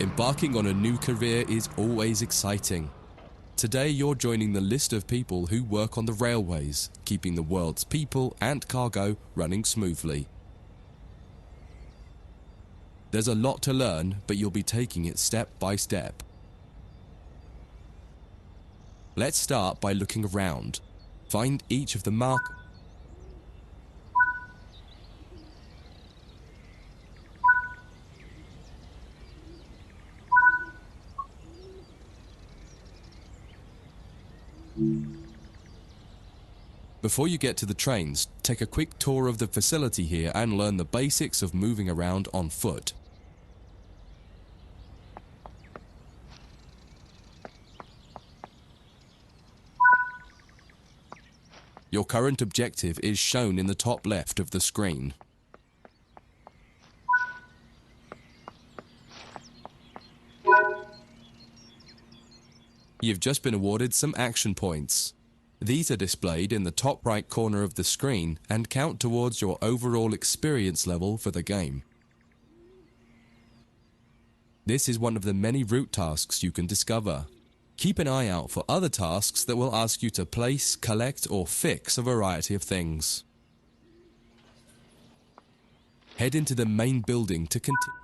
Embarking on a new career is always exciting. Today you're joining the list of people who work on the railways, keeping the world's people and cargo running smoothly. There's a lot to learn, but you'll be taking it step by step. Let's start by looking around. Find each of the markers. Before you get to the trains, take a quick tour of the facility here and learn the basics of moving around on foot. Your current objective is shown in the top left of the screen. You've just been awarded some action points. These are displayed in the top right corner of the screen and count towards your overall experience level for the game. This is one of the many route tasks you can discover. Keep an eye out for other tasks that will ask you to place, collect, or fix a variety of things. Head into the main building to continue.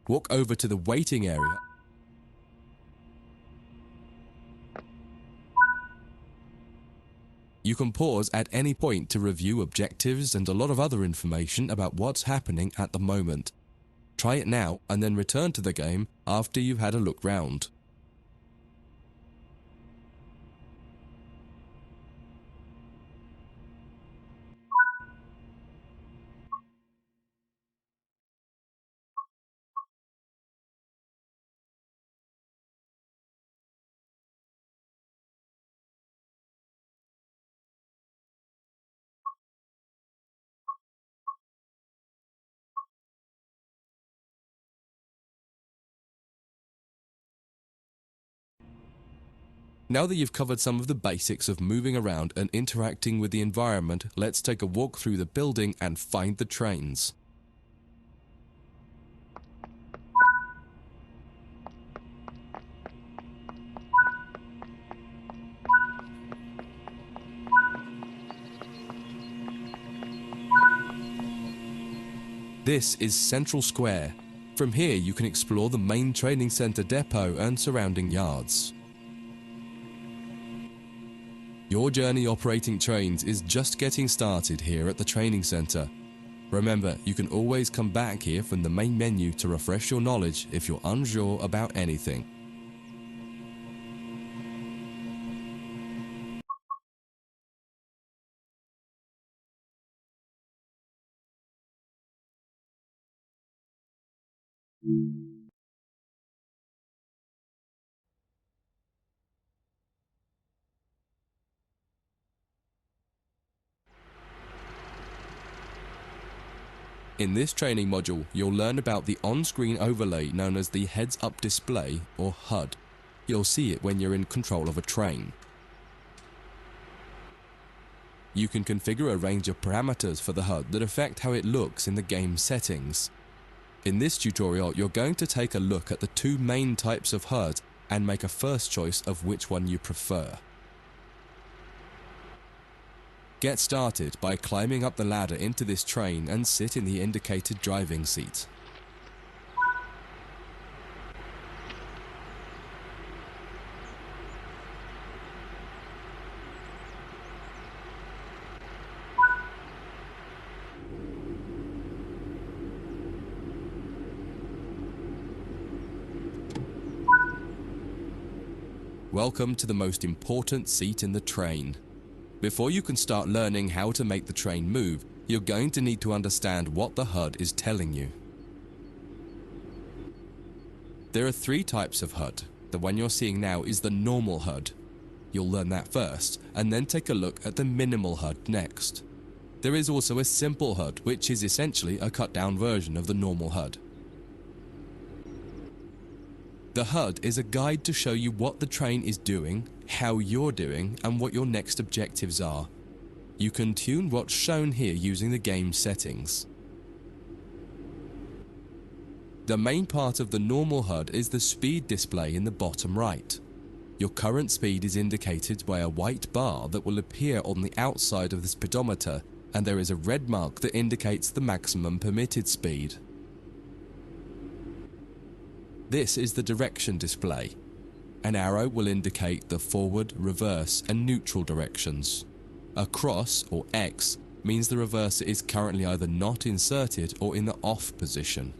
Walk over to the waiting area. You can pause at any point to review objectives and a lot of other information about what's happening at the moment. Try it now and then return to the game after you've had a look round. Now that you've covered some of the basics of moving around and interacting with the environment, let's take a walk through the building and find the trains. This is Central Square. From here you can explore the main training centre depot and surrounding yards. Your journey operating trains is just getting started here at the training centre. Remember, you can always come back here from the main menu to refresh your knowledge if you're unsure about anything. In this training module, you'll learn about the on-screen overlay known as the heads-up display, or HUD. You'll see it when you're in control of a train. You can configure a range of parameters for the HUD that affect how it looks in the game settings. In this tutorial, you're going to take a look at the two main types of HUD and make a first choice of which one you prefer. Get started by climbing up the ladder into this train and sit in the indicated driving seat. Welcome to the most important seat in the train. Before you can start learning how to make the train move, you're going to need to understand what the HUD is telling you. There are three types of HUD. The one you're seeing now is the normal HUD. You'll learn that first, and then take a look at the minimal HUD next. There is also a simple HUD, which is essentially a cut-down version of the normal HUD. The HUD is a guide to show you what the train is doing, how you're doing, and what your next objectives are. You can tune what's shown here using the game settings. The main part of the normal HUD is the speed display in the bottom right. Your current speed is indicated by a white bar that will appear on the outside of the speedometer, and there is a red mark that indicates the maximum permitted speed. This is the direction display. An arrow will indicate the forward, reverse, and neutral directions. A cross, or X, means the reverser is currently either not inserted or in the off position.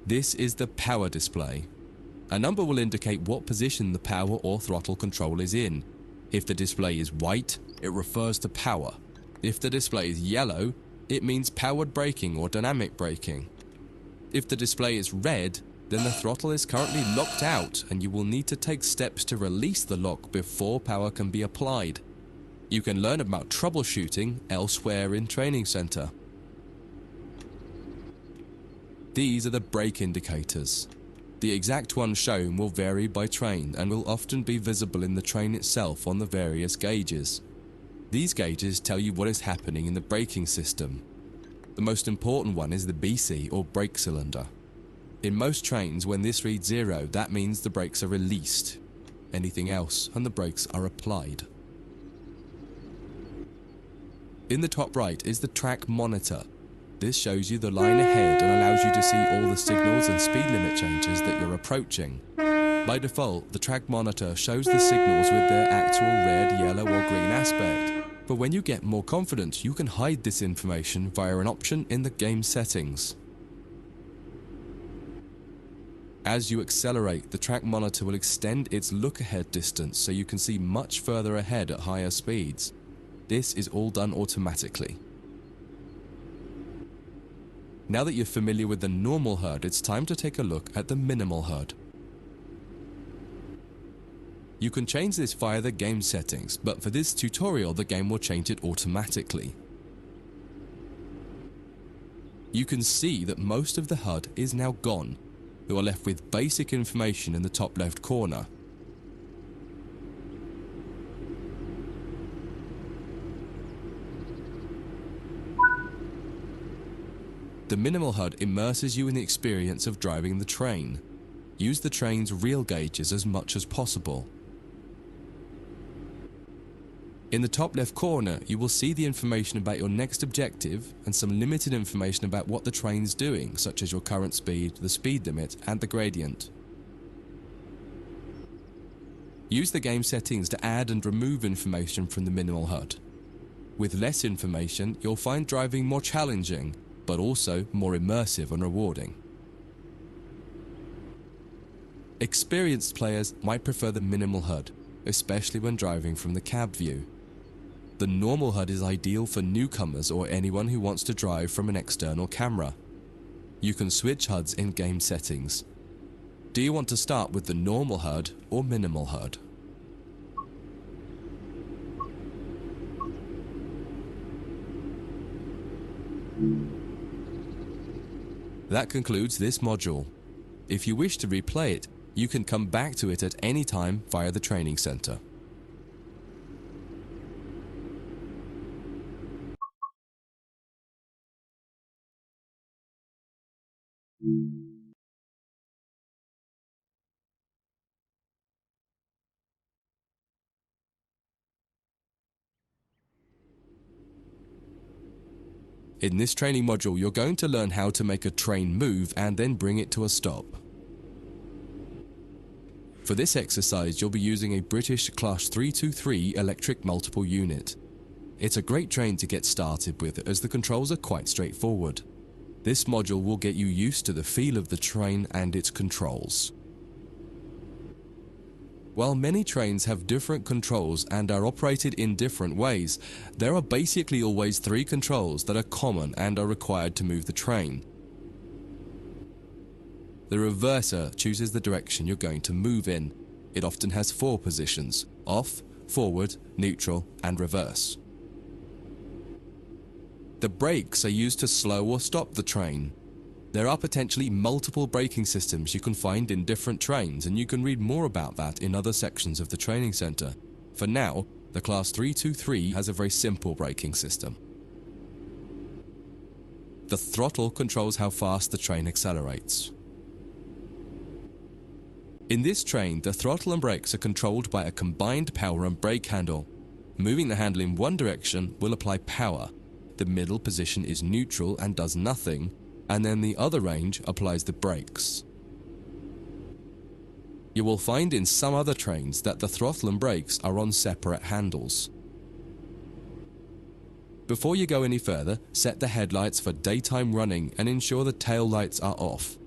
This is the power display. A number will indicate what position the power or throttle control is in. If the display is white, it refers to power. If the display is yellow, it means powered braking or dynamic braking. If the display is red, then the throttle is currently locked out and you will need to take steps to release the lock before power can be applied. You can learn about troubleshooting elsewhere in Training Center. These are the brake indicators. The exact one shown will vary by train and will often be visible in the train itself on the various gauges. These gauges tell you what is happening in the braking system. The most important one is the BC or brake cylinder. In most trains, when this reads 0, that means the brakes are released. Anything else and the brakes are applied. In the top right is the track monitor. This shows you the line ahead and allows you to see all the signals and speed limit changes that you're approaching. By default, the track monitor shows the signals with their actual red, yellow or green aspect. But when you get more confident, you can hide this information via an option in the game settings. As you accelerate, the track monitor will extend its look-ahead distance so you can see much further ahead at higher speeds. This is all done automatically. Now that you're familiar with the normal HUD, it's time to take a look at the minimal HUD. You can change this via the game settings, but for this tutorial the game will change it automatically. You can see that most of the HUD is now gone. You are left with basic information in the top left corner. The minimal HUD immerses you in the experience of driving the train. Use the train's real gauges as much as possible. In the top left corner, you will see the information about your next objective and some limited information about what the train's doing, such as your current speed, the speed limit, and the gradient. Use the game settings to add and remove information from the minimal HUD. With less information, you'll find driving more challenging, but also more immersive and rewarding. Experienced players might prefer the minimal HUD, especially when driving from the cab view. The normal HUD is ideal for newcomers or anyone who wants to drive from an external camera. You can switch HUDs in game settings. Do you want to start with the normal HUD or minimal HUD? That concludes this module. If you wish to replay it, you can come back to it at any time via the training center. In this training module, you're going to learn how to make a train move and then bring it to a stop. For this exercise, you'll be using a British Class 323 electric multiple unit. It's a great train to get started with as the controls are quite straightforward. This module will get you used to the feel of the train and its controls. While many trains have different controls and are operated in different ways, there are basically always 3 controls that are common and are required to move the train. The reverser chooses the direction you're going to move in. It often has 4 positions: off, forward, neutral, and reverse. The brakes are used to slow or stop the train. There are potentially multiple braking systems you can find in different trains, and you can read more about that in other sections of the training center. For now, the Class 323 has a very simple braking system. The throttle controls how fast the train accelerates. In this train, the throttle and brakes are controlled by a combined power and brake handle. Moving the handle in one direction will apply power. The middle position is neutral and does nothing, and then the other range applies the brakes. You will find in some other trains that the throttle and brakes are on separate handles. Before you go any further, set the headlights for daytime running and ensure the tail lights are off.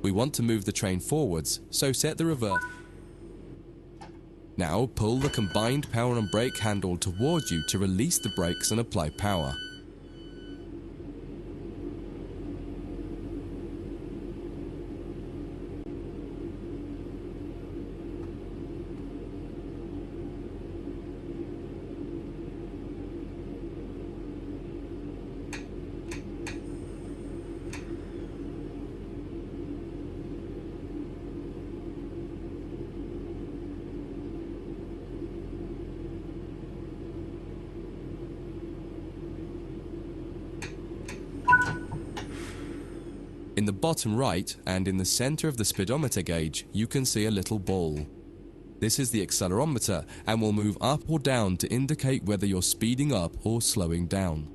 We want to move the train forwards, so set the reverse. Now pull the combined power and brake handle towards you to release the brakes and apply power. In the bottom right and in the center of the speedometer gauge, you can see a little ball. This is the accelerometer and will move up or down to indicate whether you're speeding up or slowing down.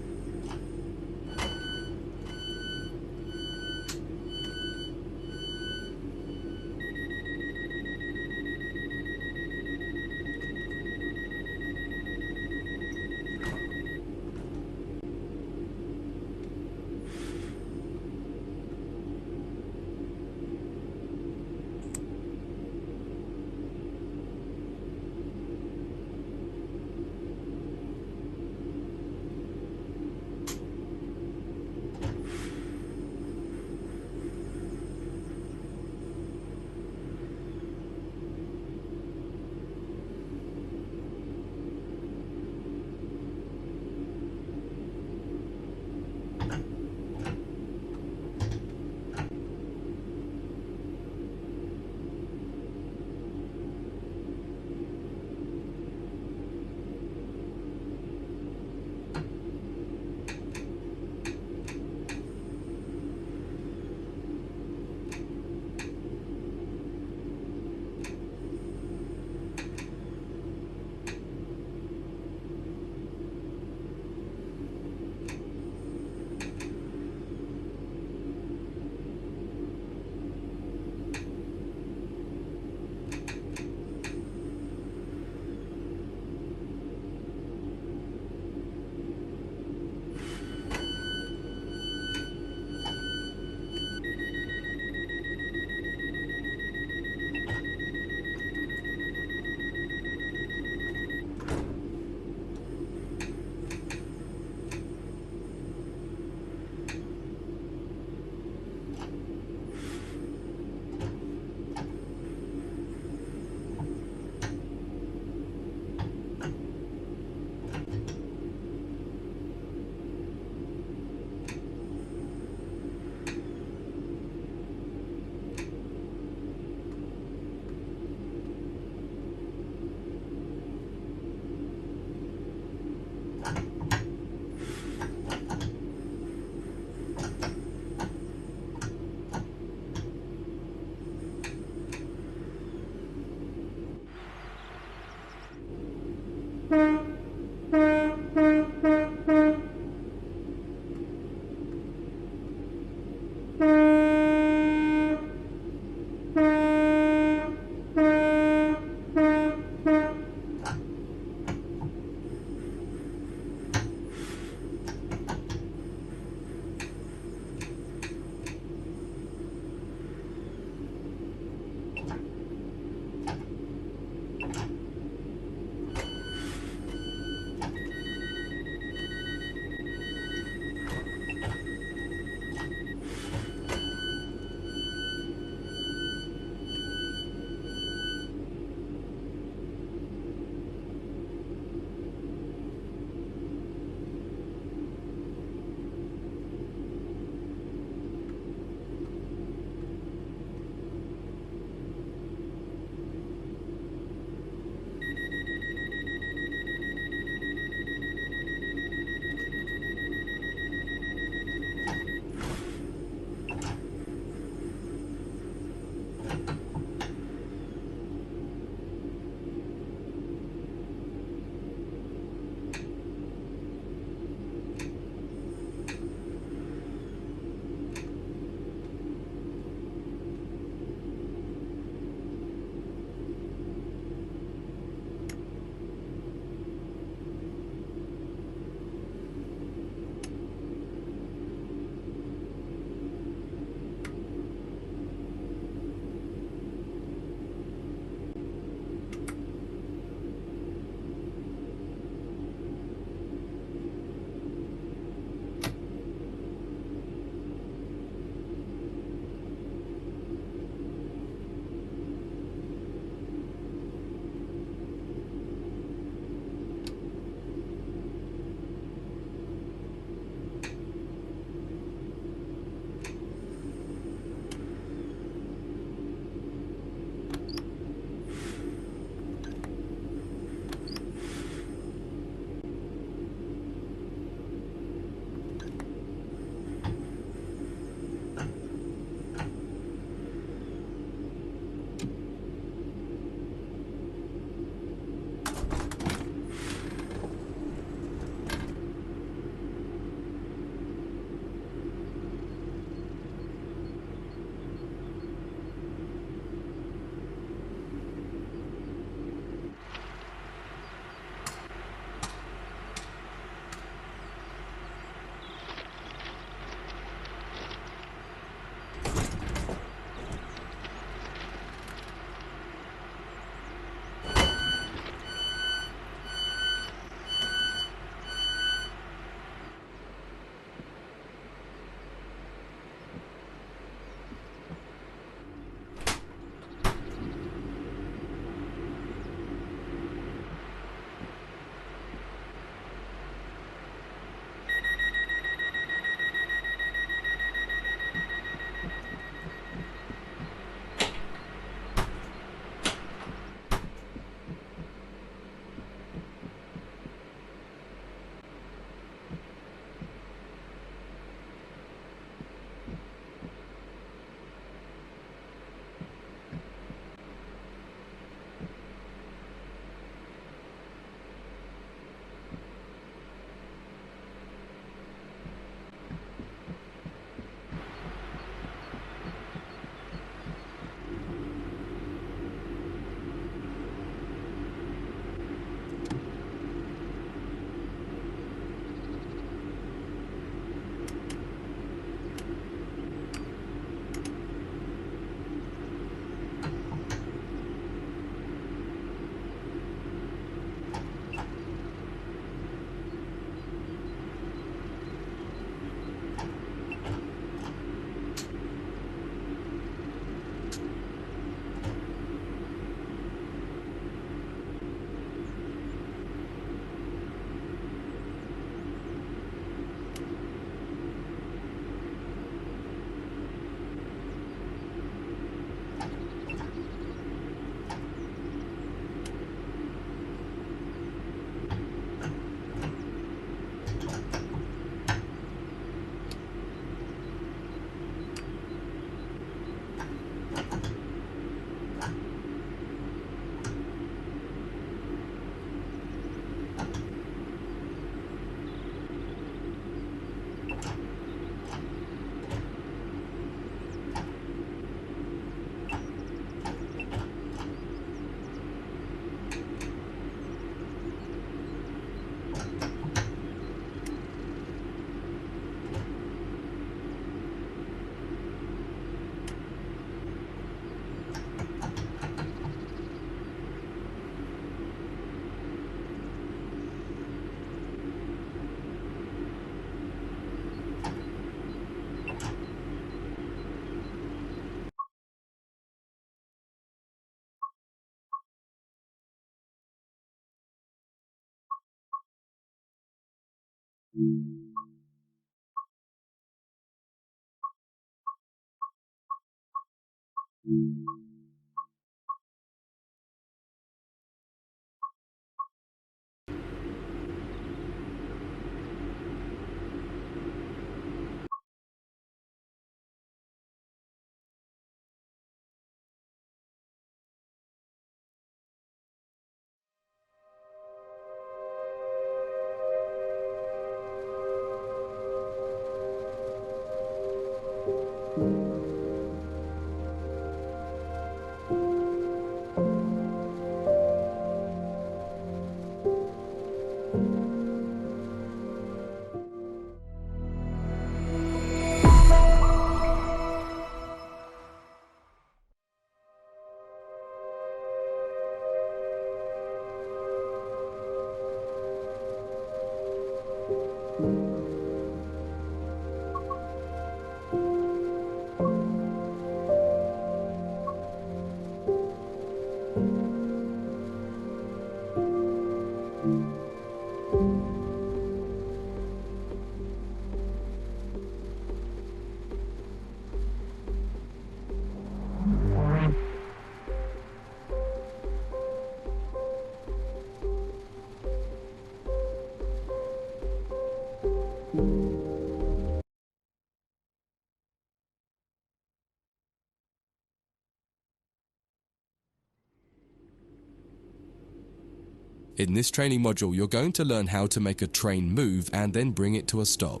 In this training module, you're going to learn how to make a train move and then bring it to a stop.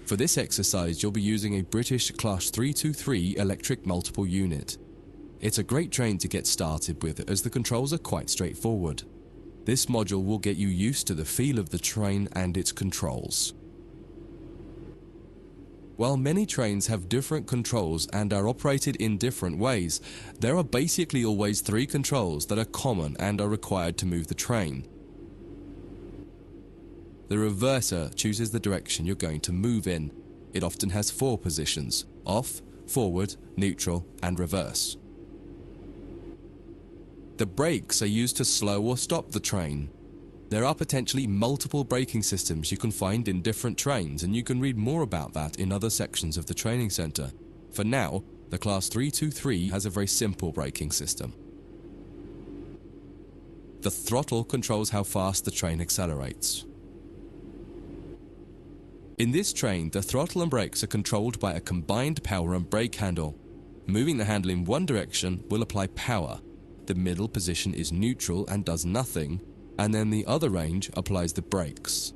For this exercise, you'll be using a British Class 323 electric multiple unit. It's a great train to get started with as the controls are quite straightforward. This module will get you used to the feel of the train and its controls. While many trains have different controls and are operated in different ways, there are basically always three controls that are common and are required to move the train. The reverser chooses the direction you're going to move in. It often has four positions: off, forward, neutral, and reverse. The brakes are used to slow or stop the train. There are potentially multiple braking systems you can find in different trains, and you can read more about that in other sections of the training center. For now, the Class 323 has a very simple braking system. The throttle controls how fast the train accelerates. In this train, the throttle and brakes are controlled by a combined power and brake handle. Moving the handle in one direction will apply power. The middle position is neutral and does nothing, and then the other range applies the brakes.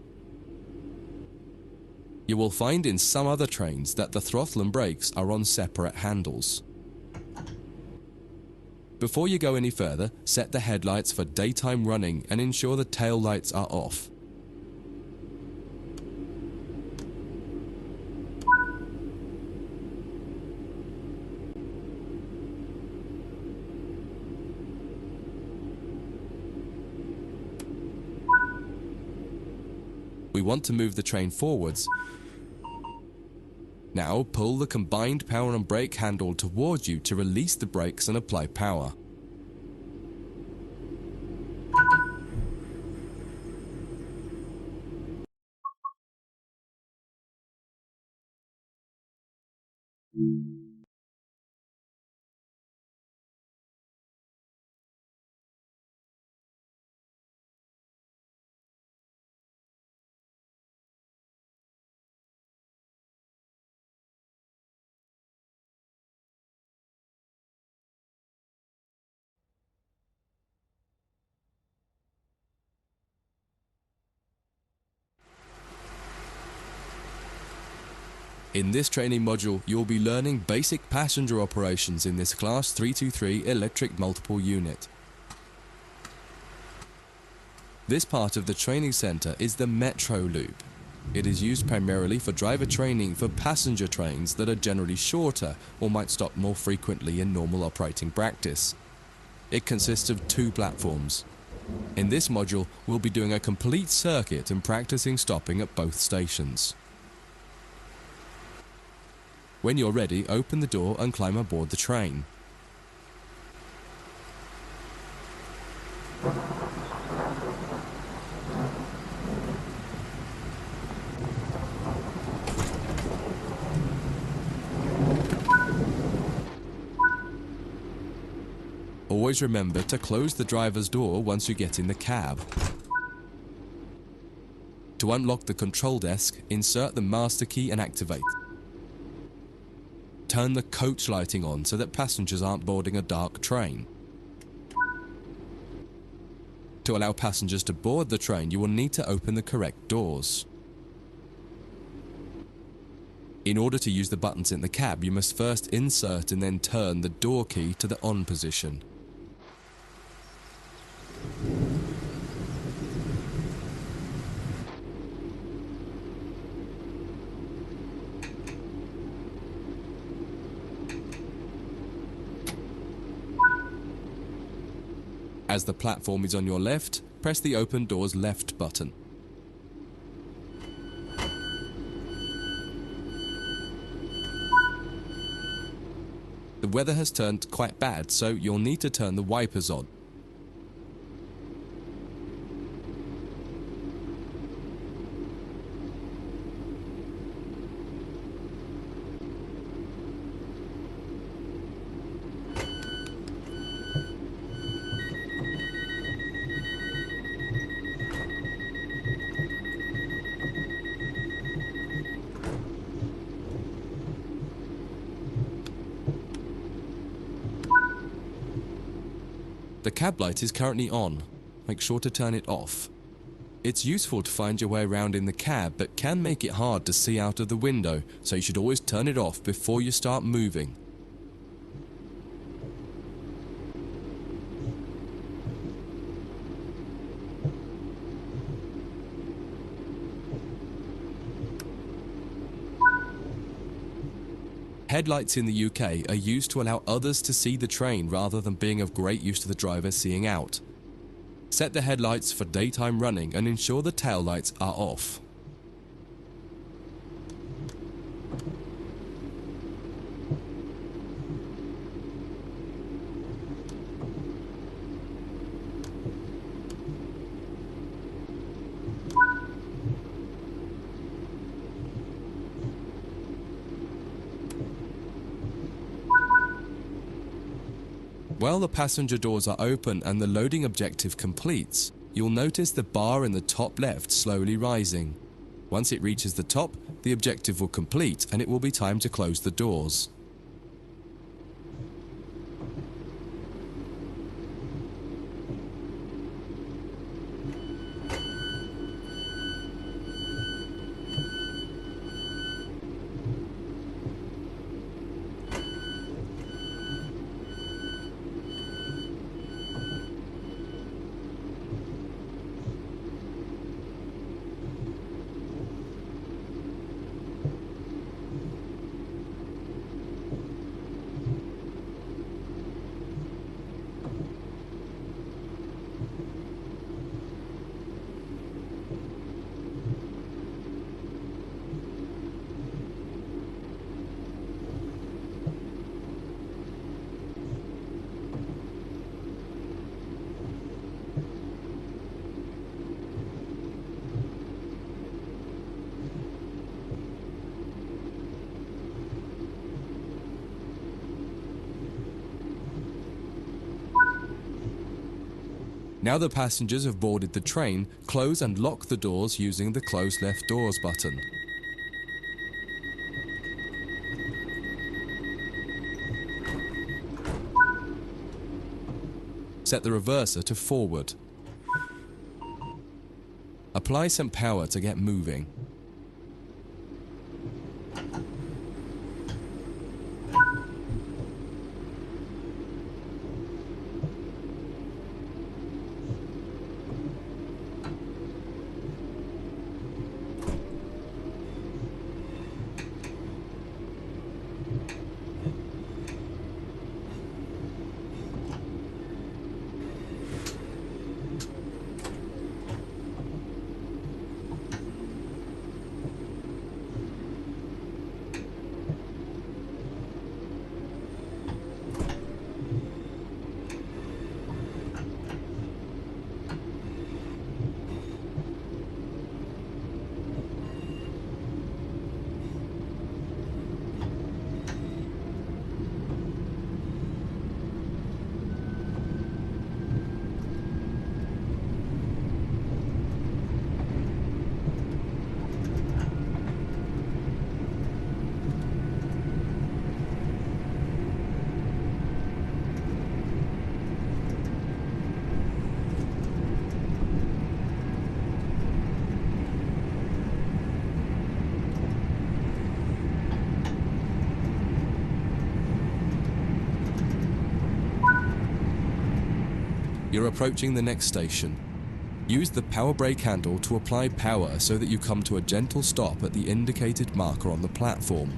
You will find in some other trains that the throttle and brakes are on separate handles. Before you go any further, set the headlights for daytime running and ensure the tail lights are off. We want to move the train forwards. Now pull the combined power and brake handle towards you to release the brakes and apply power. In this training module, you'll be learning basic passenger operations in this Class 323 electric multiple unit. This part of the training centre is the metro loop. It is used primarily for driver training for passenger trains that are generally shorter or might stop more frequently in normal operating practice. It consists of 2 platforms. In this module, we'll be doing a complete circuit and practicing stopping at both stations. When you're ready, open the door and climb aboard the train. Always remember to close the driver's door once you get in the cab. To unlock the control desk, insert the master key and activate. Turn the coach lighting on so that passengers aren't boarding a dark train. To allow passengers to board the train, you will need to open the correct doors. In order to use the buttons in the cab, you must first insert and then turn the door key to the on position. As the platform is on your left, press the open doors left button. The weather has turned quite bad, so you'll need to turn the wipers on. The cab light is currently on. Make sure to turn it off. It's useful to find your way around in the cab, but can make it hard to see out of the window, so you should always turn it off before you start moving. Headlights in the UK are used to allow others to see the train rather than being of great use to the driver seeing out. Set the headlights for daytime running and ensure the tail lights are off. While the passenger doors are open and the loading objective completes, you'll notice the bar in the top left slowly rising. Once it reaches the top, the objective will complete and it will be time to close the doors. Now the passengers have boarded the train, close and lock the doors using the close left doors button. Set the reverser to forward. Apply some power to get moving. You're approaching the next station. Use the power brake handle to apply power so that you come to a gentle stop at the indicated marker on the platform.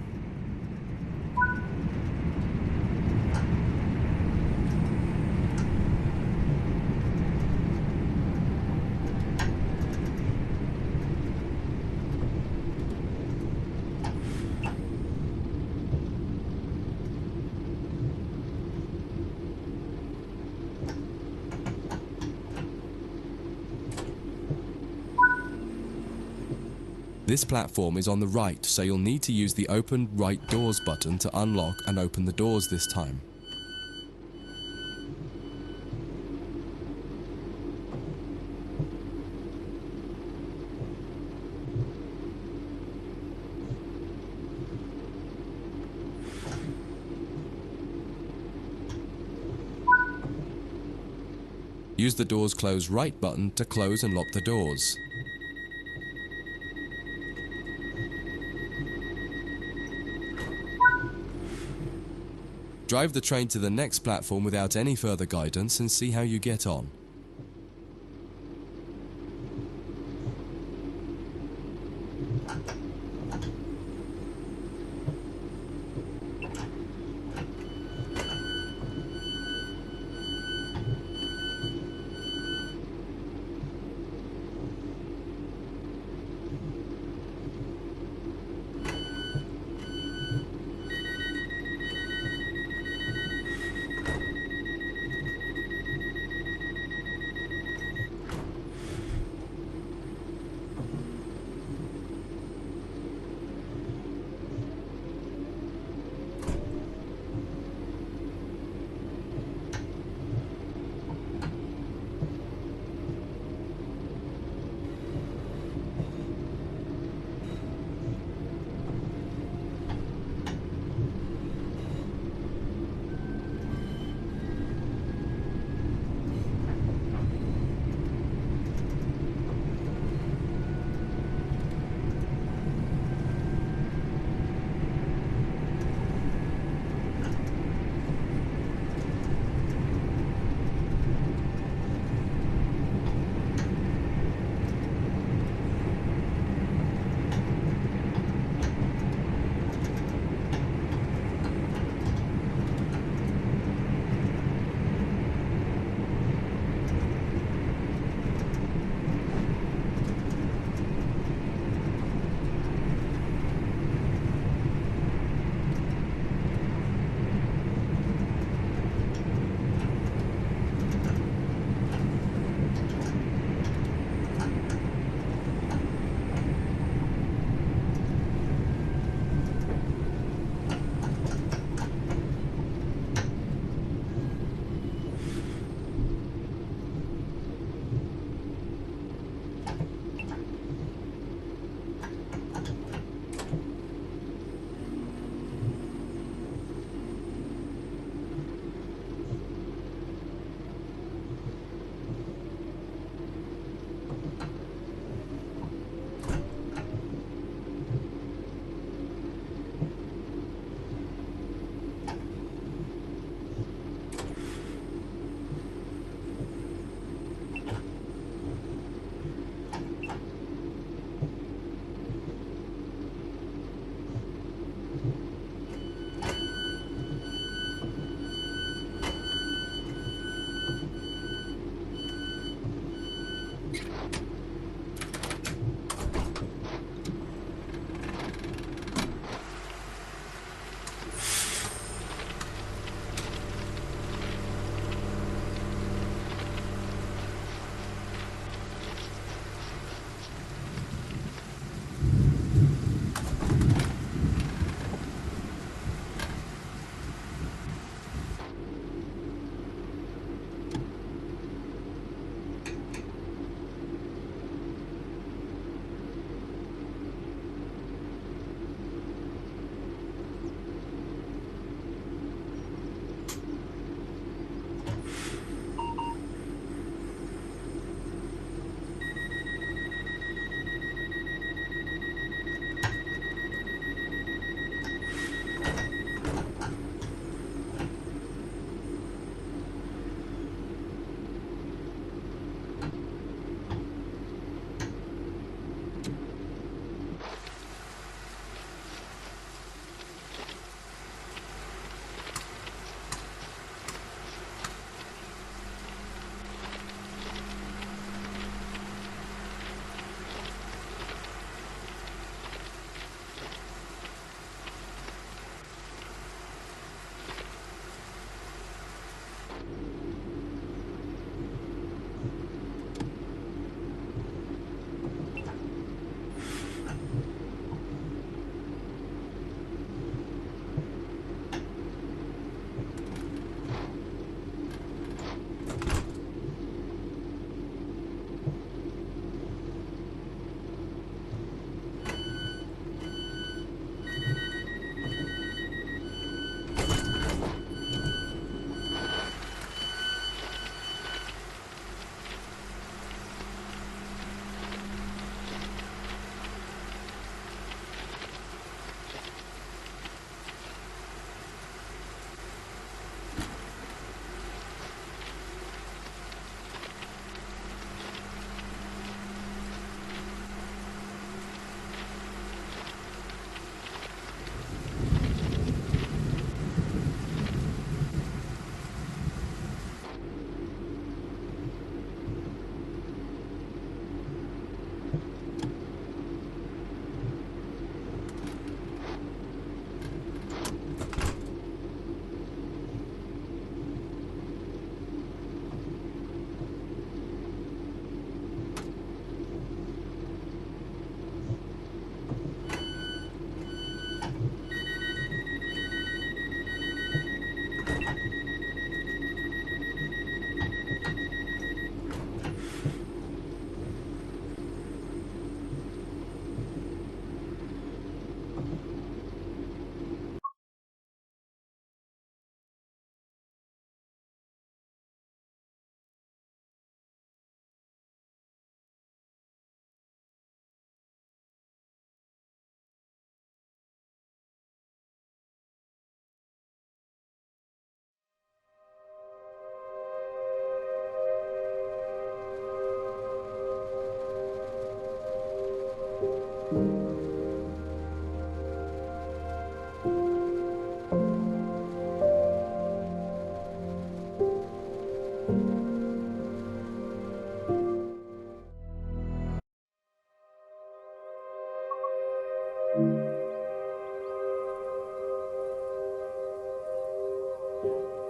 This platform is on the right, so you'll need to use the open right doors button to unlock and open the doors this time. Use the doors close right button to close and lock the doors. Drive the train to the next platform without any further guidance and see how you get on.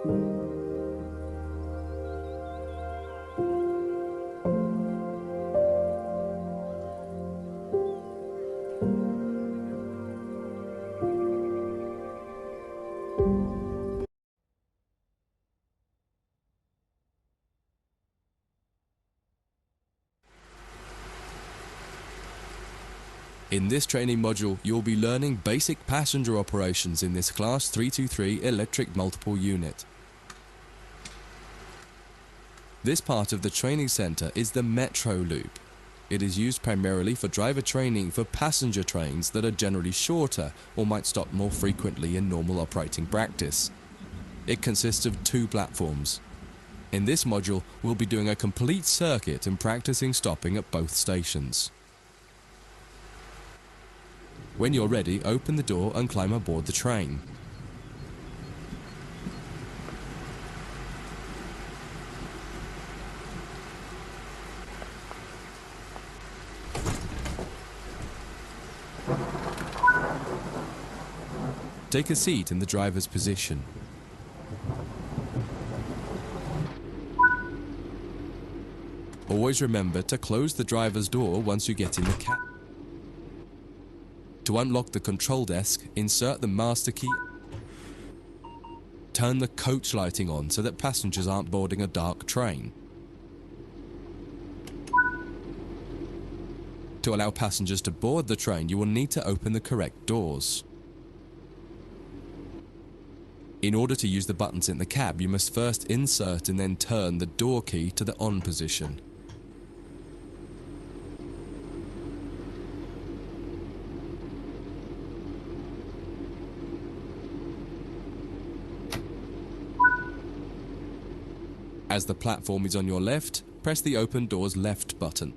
In this training module, you'll be learning basic passenger operations in this Class 323 electric multiple unit. This part of the training centre is the metro loop. It is used primarily for driver training for passenger trains that are generally shorter or might stop more frequently in normal operating practice. It consists of 2 platforms. In this module, we'll be doing a complete circuit and practicing stopping at both stations. When you're ready, open the door and climb aboard the train. Take a seat in the driver's position. Always remember to close the driver's door once you get in the cab. To unlock the control desk, insert the master key. Turn the coach lighting on so that passengers aren't boarding a dark train. To allow passengers to board the train, you will need to open the correct doors. In order to use the buttons in the cab, you must first insert and then turn the door key to the on position. As the platform is on your left, press the open doors left button.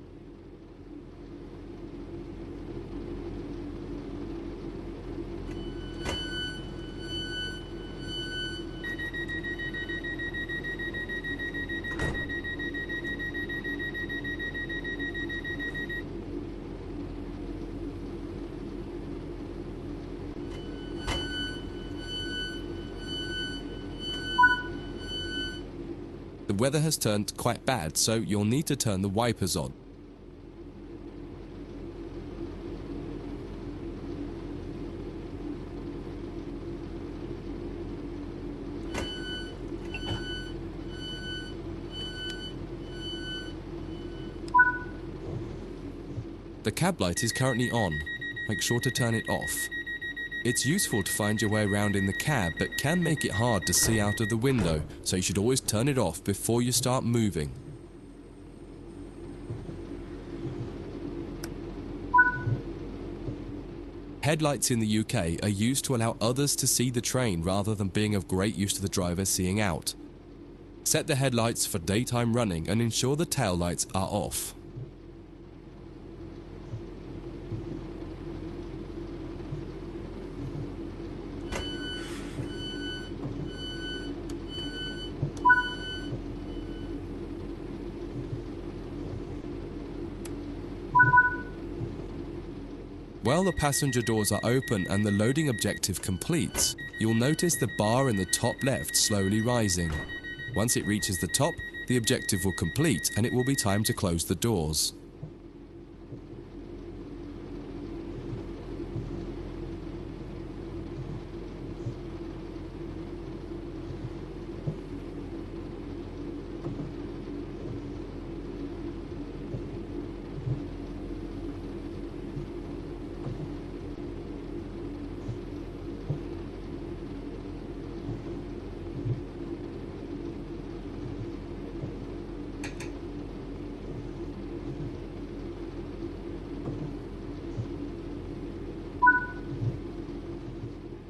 The weather has turned quite bad, so you'll need to turn the wipers on. The cab light is currently on. Make sure to turn it off. It's useful to find your way around in the cab, but can make it hard to see out of the window, so you should always turn it off before you start moving. Headlights in the UK are used to allow others to see the train rather than being of great use to the driver seeing out. Set the headlights for daytime running and ensure the tail lights are off. While the passenger doors are open and the loading objective completes, you'll notice the bar in the top left slowly rising. Once it reaches the top, the objective will complete and it will be time to close the doors.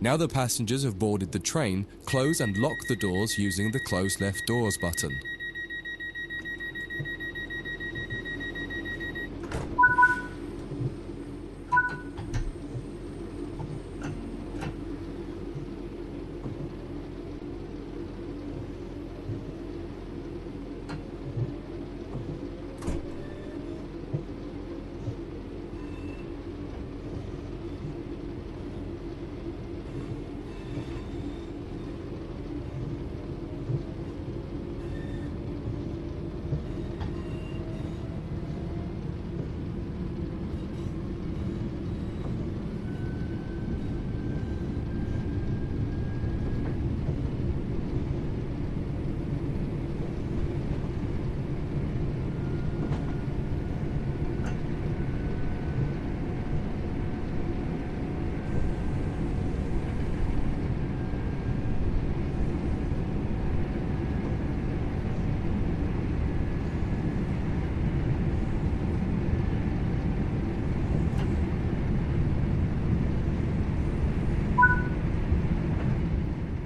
Now the passengers have boarded the train, close and lock the doors using the close left doors button.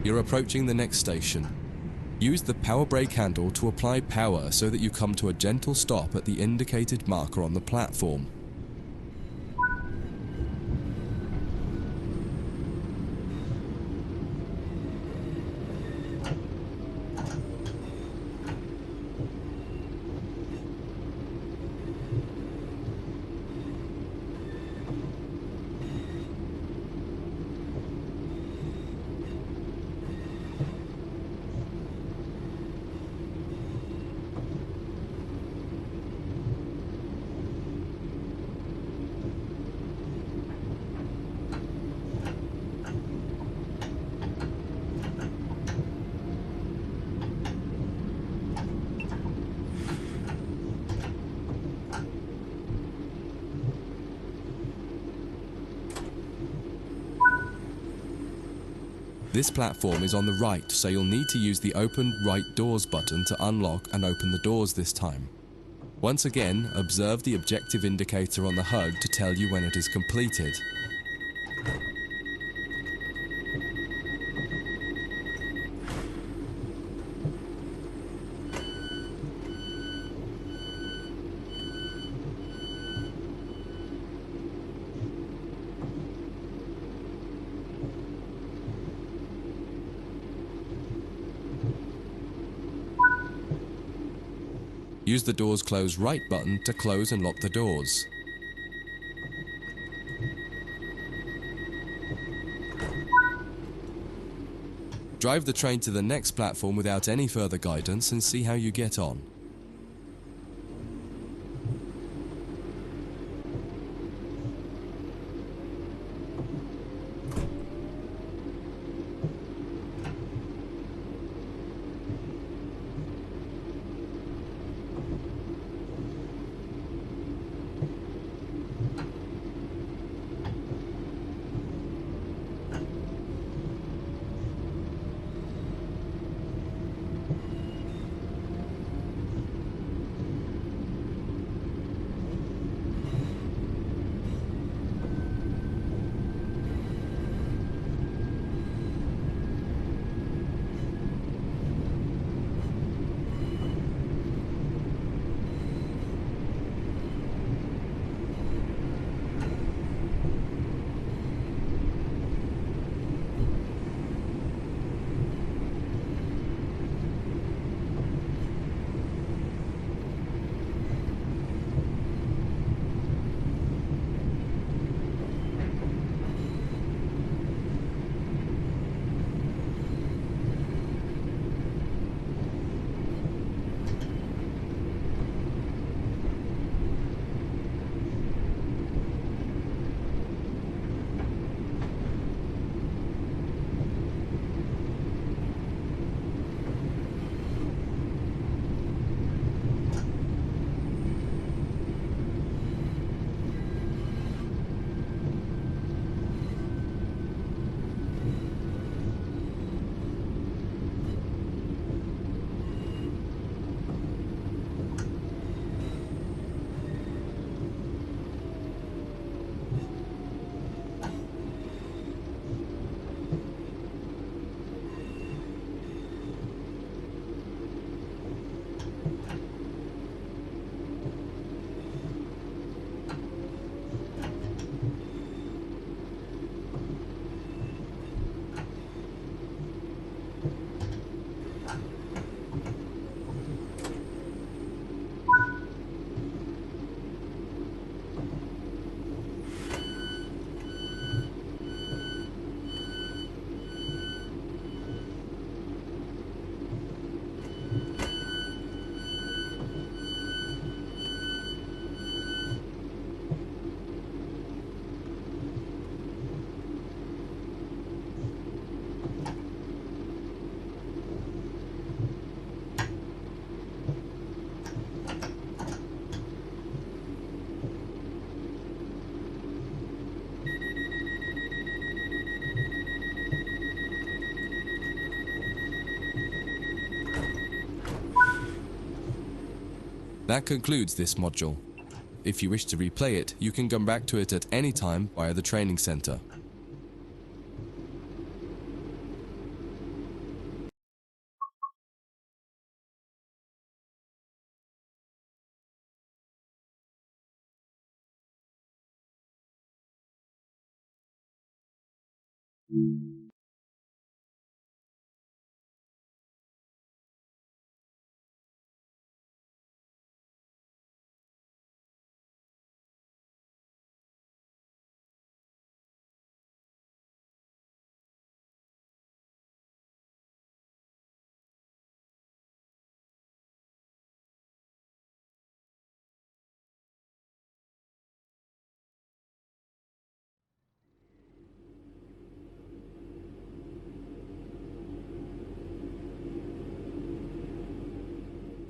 You're approaching the next station. Use the power brake handle to apply power so that you come to a gentle stop at the indicated marker on the platform. This platform is on the right, so you'll need to use the Open Right Doors button to unlock and open the doors this time. Once again, observe the objective indicator on the HUD to tell you when it is completed. Use the Doors Close Right button to close and lock the doors. Drive the train to the next platform without any further guidance and see how you get on. That concludes this module. If you wish to replay it, you can come back to it at any time via the training center.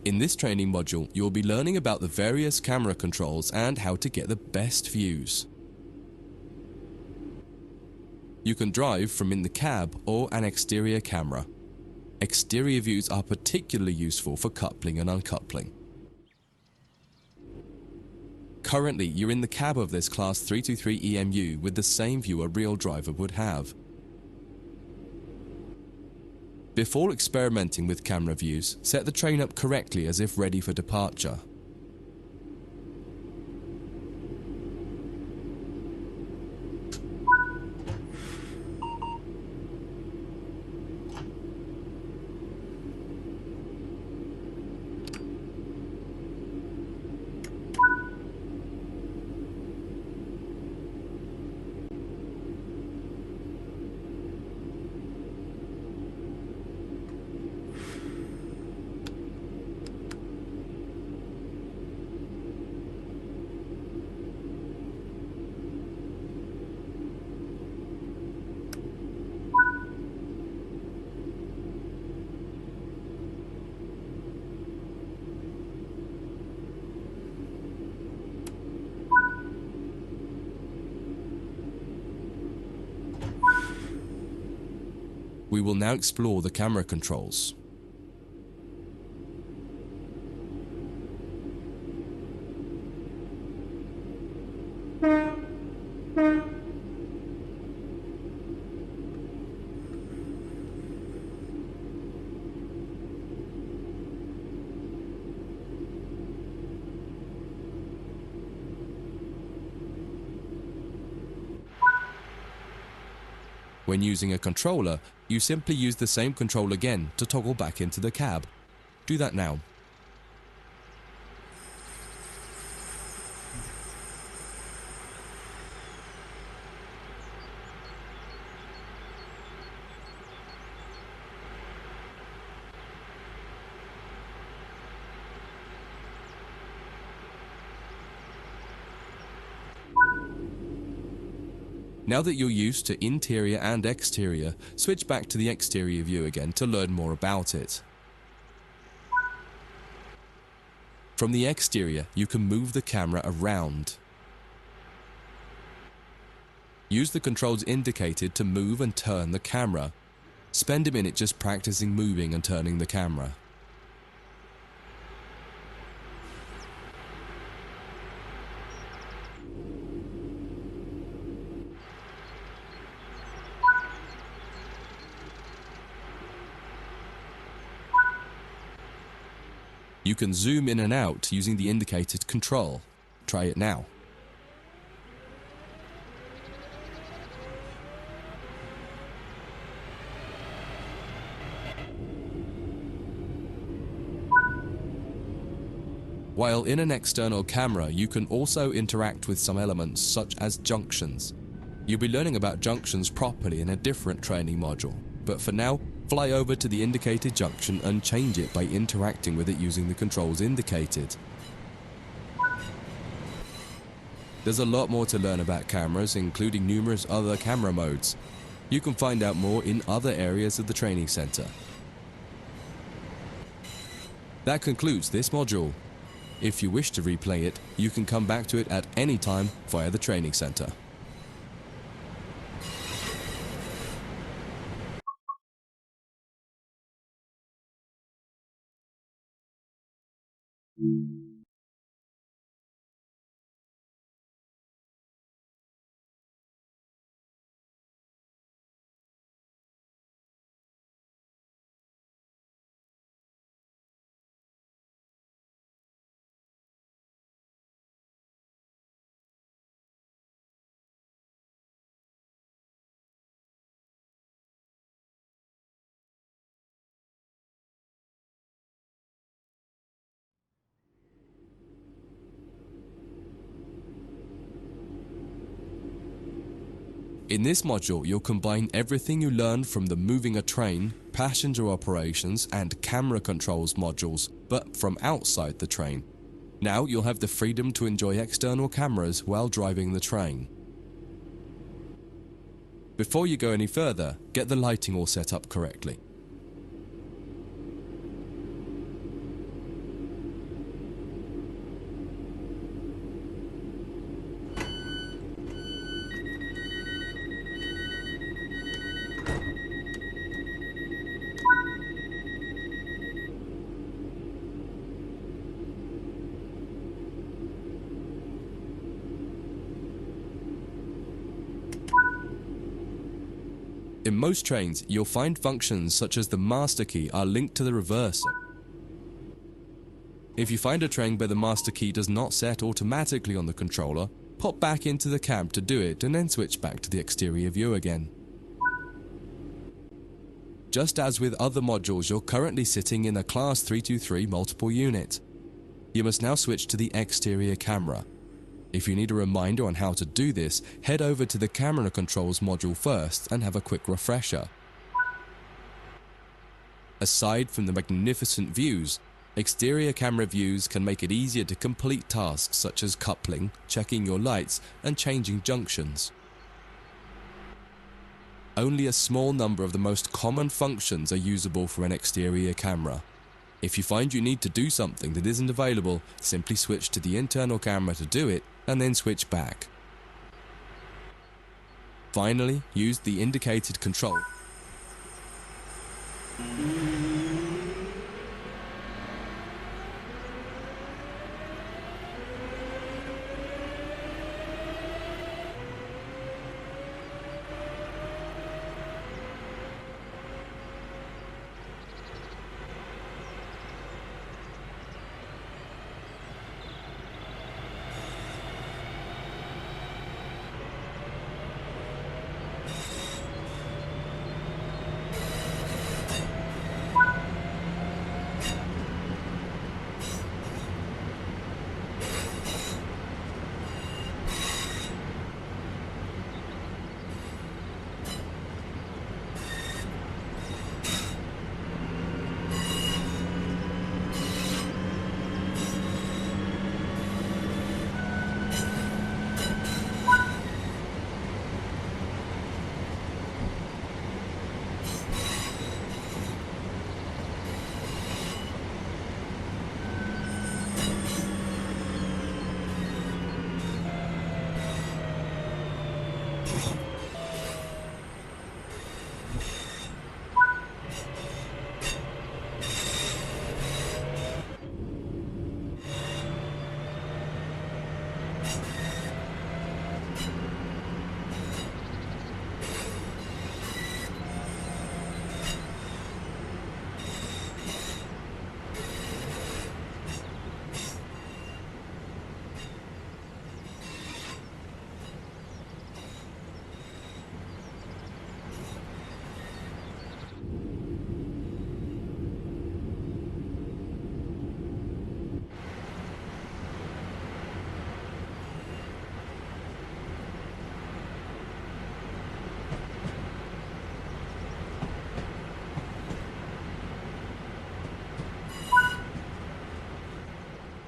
In this training module, you'll be learning about the various camera controls and how to get the best views. You can drive from in the cab or an exterior camera. Exterior views are particularly useful for coupling and uncoupling. Currently, you're in the cab of this Class 323 EMU with the same view a real driver would have. Before experimenting with camera views, set the train up correctly as if ready for departure. We will now explore the camera controls. When using a controller, you simply use the same control again to toggle back into the cab. Do that now. Now that you're used to interior and exterior, switch back to the exterior view again to learn more about it. From the exterior, you can move the camera around. Use the controls indicated to move and turn the camera. Spend a minute just practicing moving and turning the camera. You can zoom in and out using the indicated control. Try it now. While in an external camera, you can also interact with some elements such as junctions. You'll be learning about junctions properly in a different training module, but for now, fly over to the indicated junction and change it by interacting with it using the controls indicated. There's a lot more to learn about cameras, including numerous other camera modes. You can find out more in other areas of the training center. That concludes this module. If you wish to replay it, you can come back to it at any time via the training center. In this module, you'll combine everything you learned from the moving a train, passenger operations, and camera controls modules, but from outside the train. Now you'll have the freedom to enjoy external cameras while driving the train. Before you go any further, get the lighting all set up correctly. In most trains, you'll find functions such as the master key are linked to the reverser. If you find a train where the master key does not set automatically on the controller, pop back into the cab to do it and then switch back to the exterior view again. Just as with other modules, you're currently sitting in a Class 323 multiple unit. You must now switch to the exterior camera. If you need a reminder on how to do this, head over to the camera controls module first and have a quick refresher. Aside from the magnificent views, exterior camera views can make it easier to complete tasks such as coupling, checking your lights, and changing junctions. Only a small number of the most common functions are usable for an exterior camera. If you find you need to do something that isn't available, simply switch to the internal camera to do it, and then switch back. Finally, use the indicated control.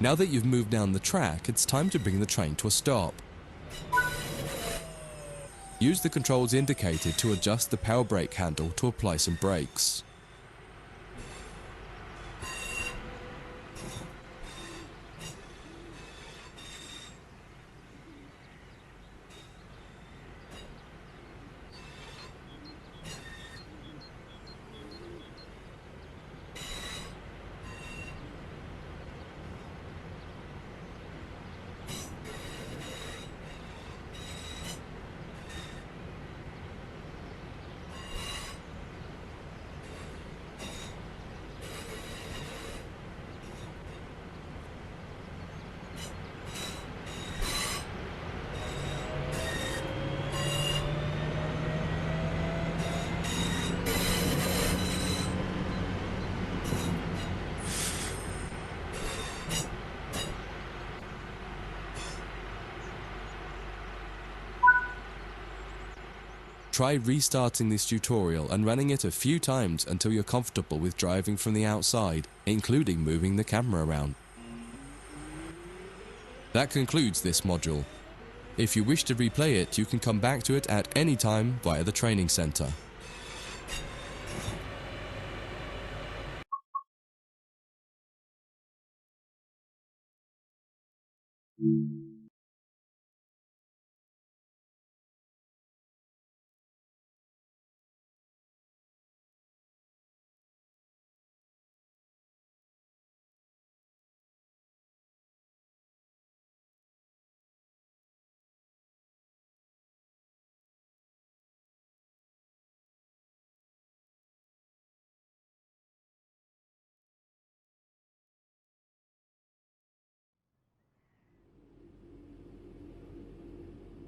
Now that you've moved down the track, it's time to bring the train to a stop. Use the controls indicated to adjust the power brake handle to apply some brakes. Try restarting this tutorial and running it a few times until you're comfortable with driving from the outside, including moving the camera around. That concludes this module. If you wish to replay it, you can come back to it at any time via the training center.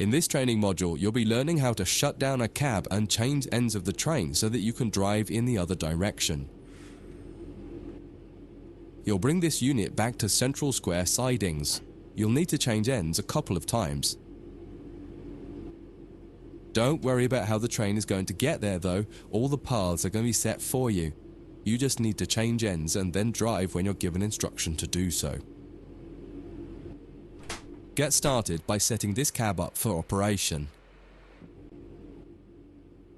In this training module, you'll be learning how to shut down a cab and change ends of the train so that you can drive in the other direction. You'll bring this unit back to central square sidings. You'll need to change ends a couple of times. Don't worry about how the train is going to get there though, all the paths are going to be set for you. You just need to change ends and then drive when you're given instruction to do so. Get started by setting this cab up for operation.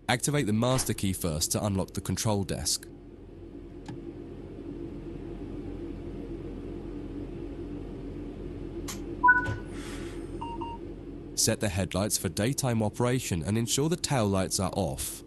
Activate the master key first to unlock the control desk. Set the headlights for daytime operation and ensure the tail lights are off.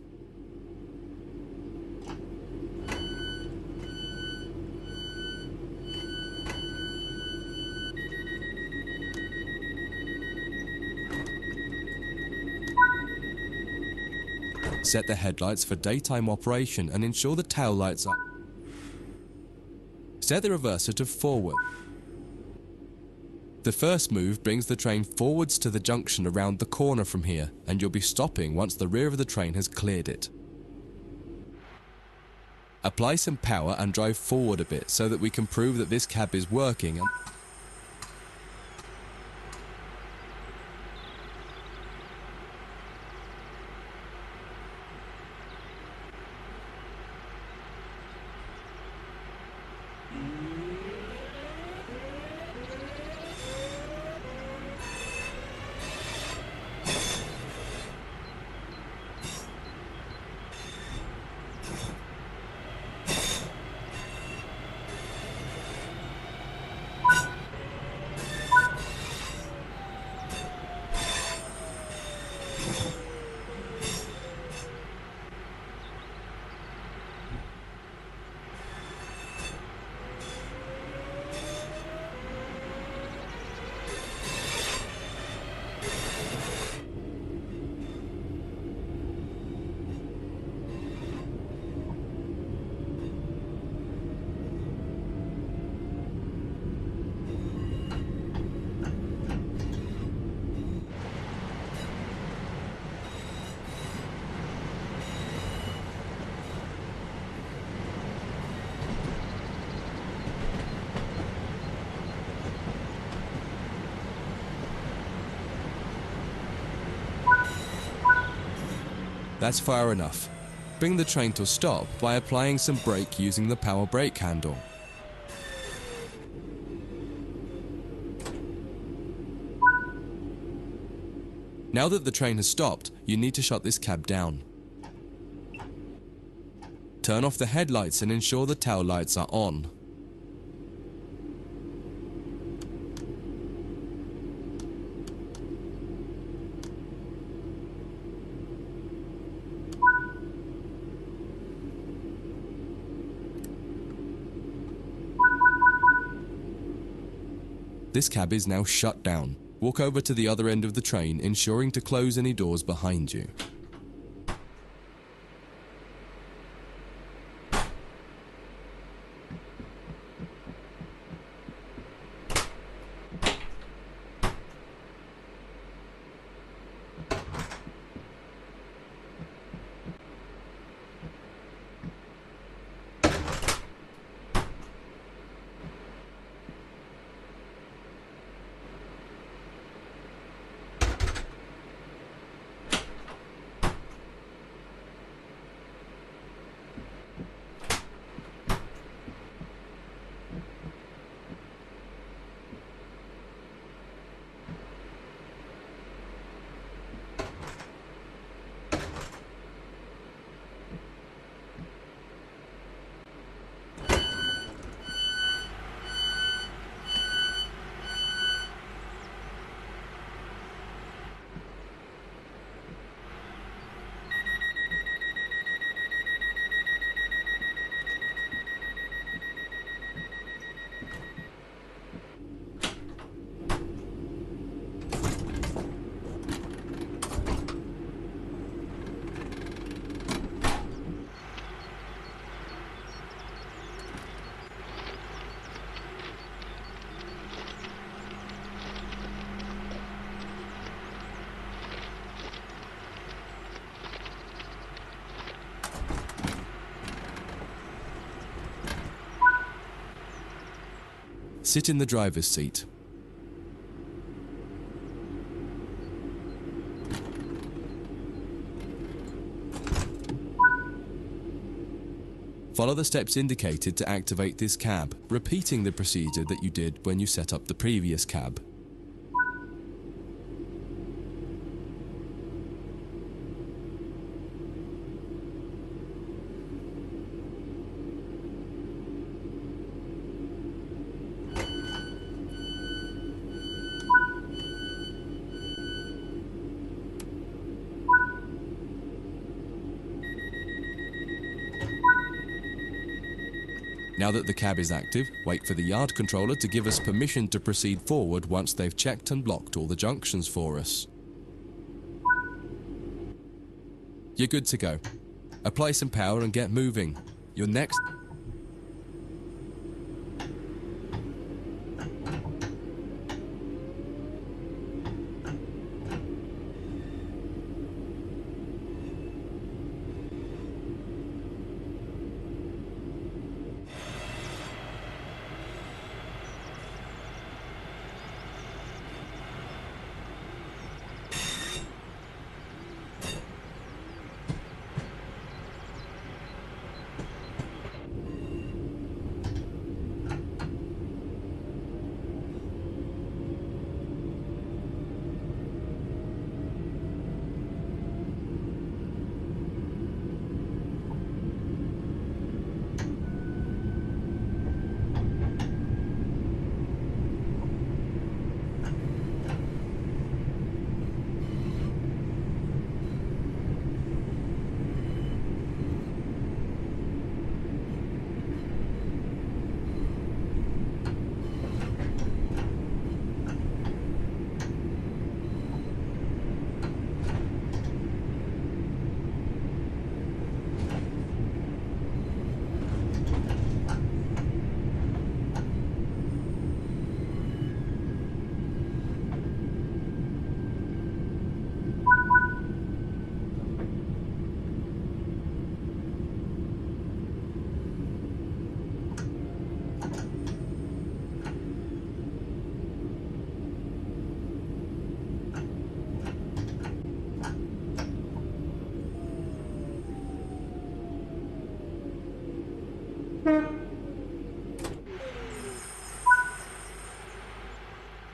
Set the headlights for daytime operation and ensure the tail lights are. Set the reverser to forward. The first move brings the train forwards to the junction around the corner from here, and you'll be stopping once the rear of the train has cleared it. Apply some power and drive forward a bit so that we can prove that this cab is working. That's far enough. Bring the train to a stop by applying some brake using the power brake handle. Now that the train has stopped, you need to shut this cab down. Turn off the headlights and ensure the tail lights are on. This cab is now shut down. Walk over to the other end of the train, ensuring to close any doors behind you. Sit in the driver's seat. Follow the steps indicated to activate this cab, repeating the procedure that you did when you set up the previous cab. Now that the cab is active, wait for the yard controller to give us permission to proceed forward once they've checked and blocked all the junctions for us. You're good to go. Apply some power and get moving. Your next...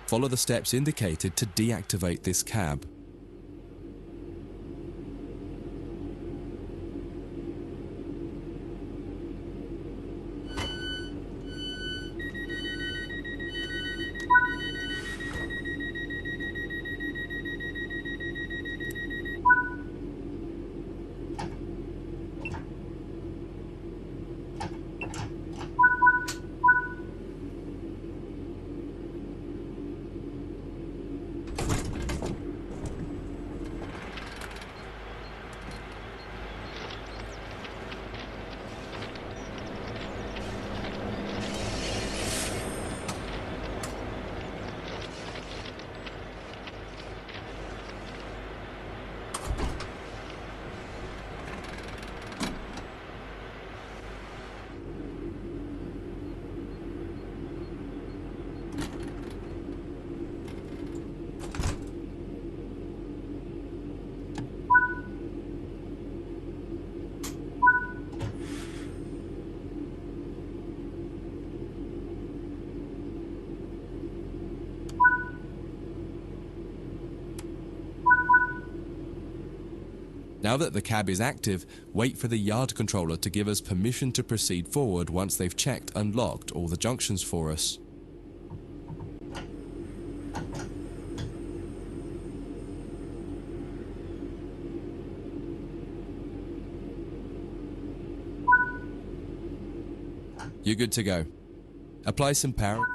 Follow the steps indicated to deactivate this cab. Now that the cab is active, wait for the yard controller to give us permission to proceed forward once they've checked and locked all the junctions for us. You're good to go. Apply some power.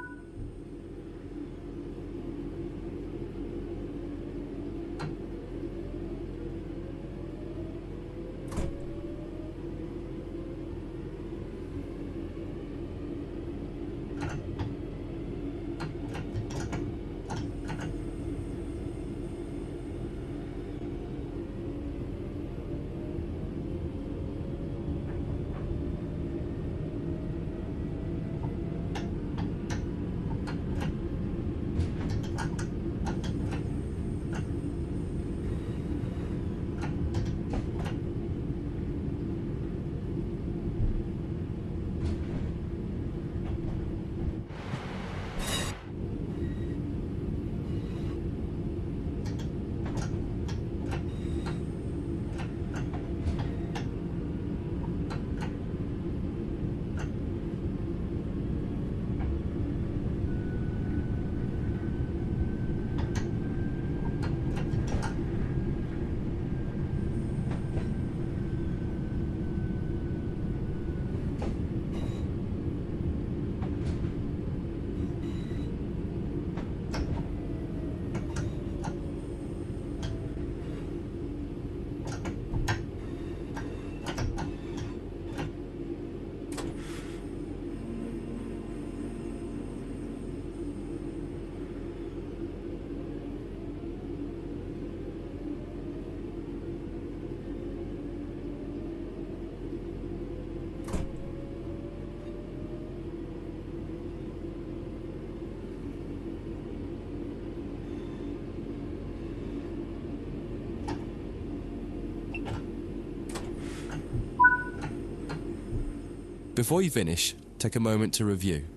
Before you finish, take a moment to review.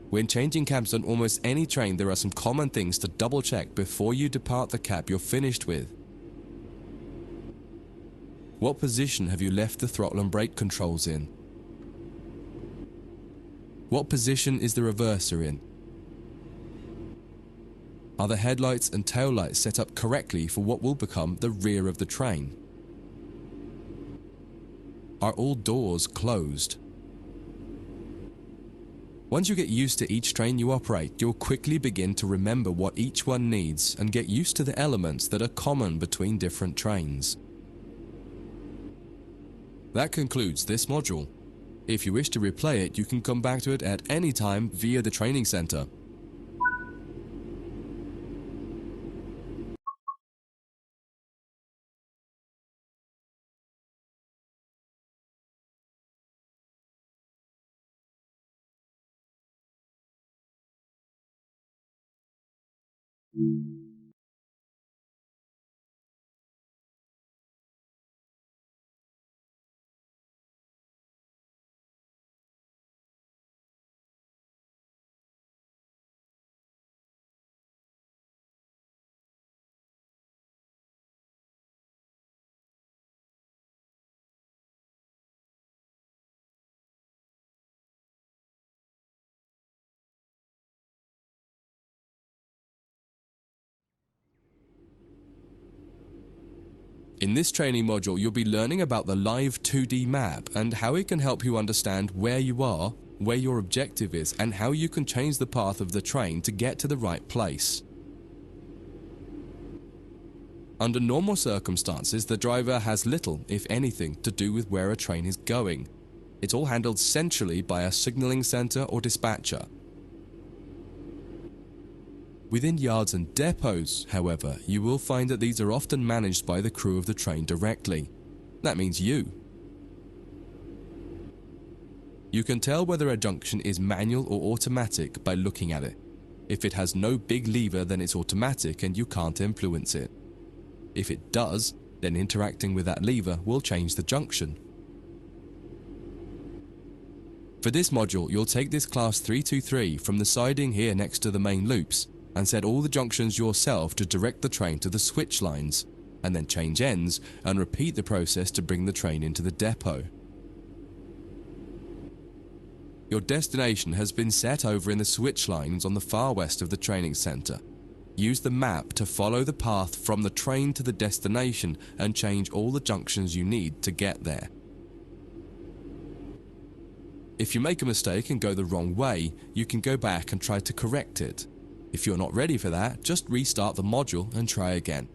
When changing cabs on almost any train, there are some common things to double check before you depart the cab you're finished with. What position have you left the throttle and brake controls in? What position is the reverser in? Are the headlights and taillights set up correctly for what will become the rear of the train? Are all doors closed? Once you get used to each train you operate, you'll quickly begin to remember what each one needs and get used to the elements that are common between different trains. That concludes this module. If you wish to replay it, you can come back to it at any time via the training center. In this training module, you'll be learning about the live 2D map and how it can help you understand where you are, where your objective is, and how you can change the path of the train to get to the right place. Under normal circumstances, the driver has little, if anything, to do with where a train is going. It's all handled centrally by a signaling center or dispatcher. Within yards and depots, however, you will find that these are often managed by the crew of the train directly. That means you. You can tell whether a junction is manual or automatic by looking at it. If it has no big lever, then it's automatic and you can't influence it. If it does, then interacting with that lever will change the junction. For this module, you'll take this class 323 from the siding here next to the main loops and set all the junctions yourself to direct the train to the switch lines, and then change ends and repeat the process to bring the train into the depot. Your destination has been set over in the switch lines on the far west of the training center. Use the map to follow the path from the train to the destination and change all the junctions you need to get there. If you make a mistake and go the wrong way, you can go back and try to correct it. If you're not ready for that, just restart the module and try again.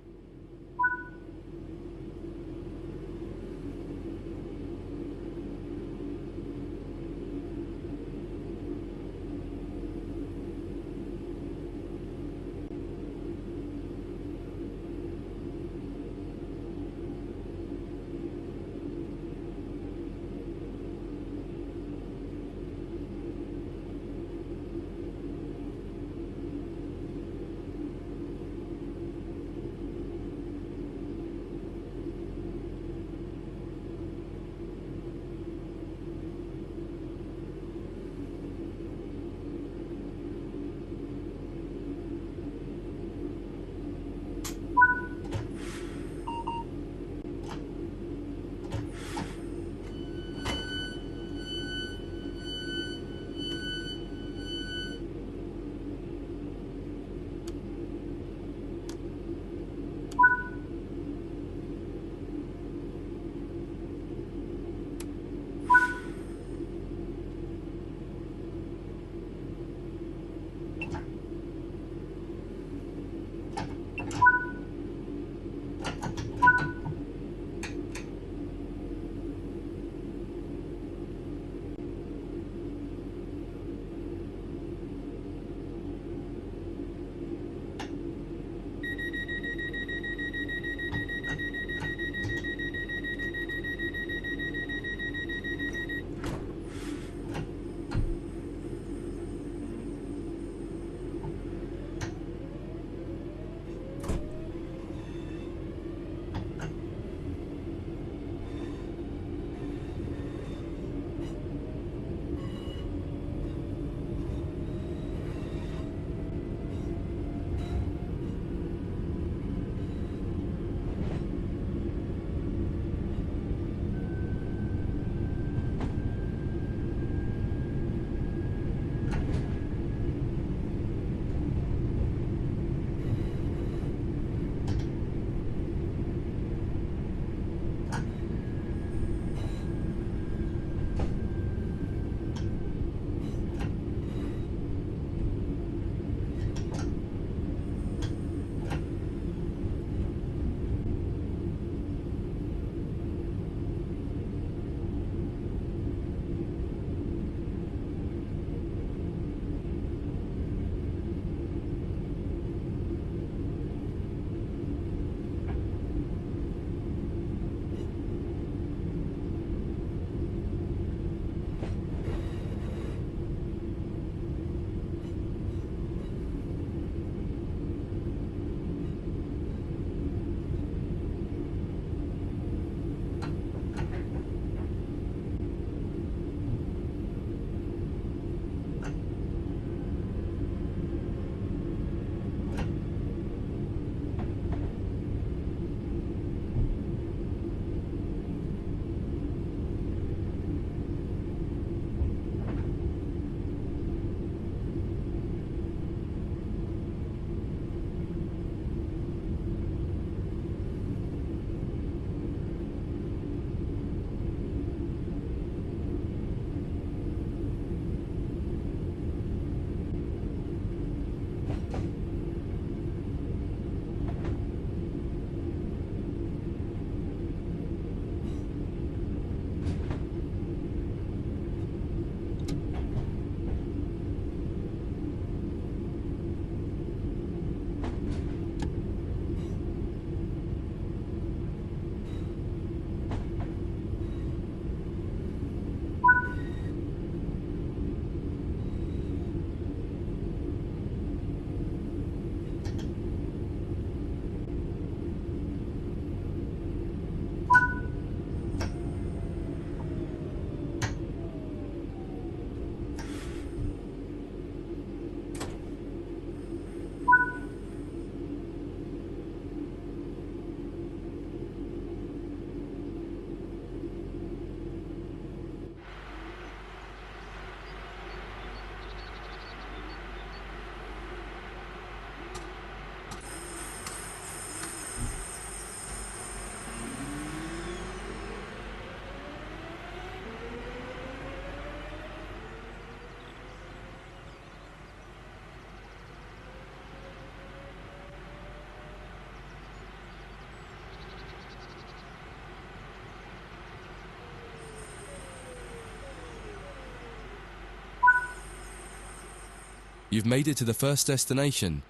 You've made it to the first destination.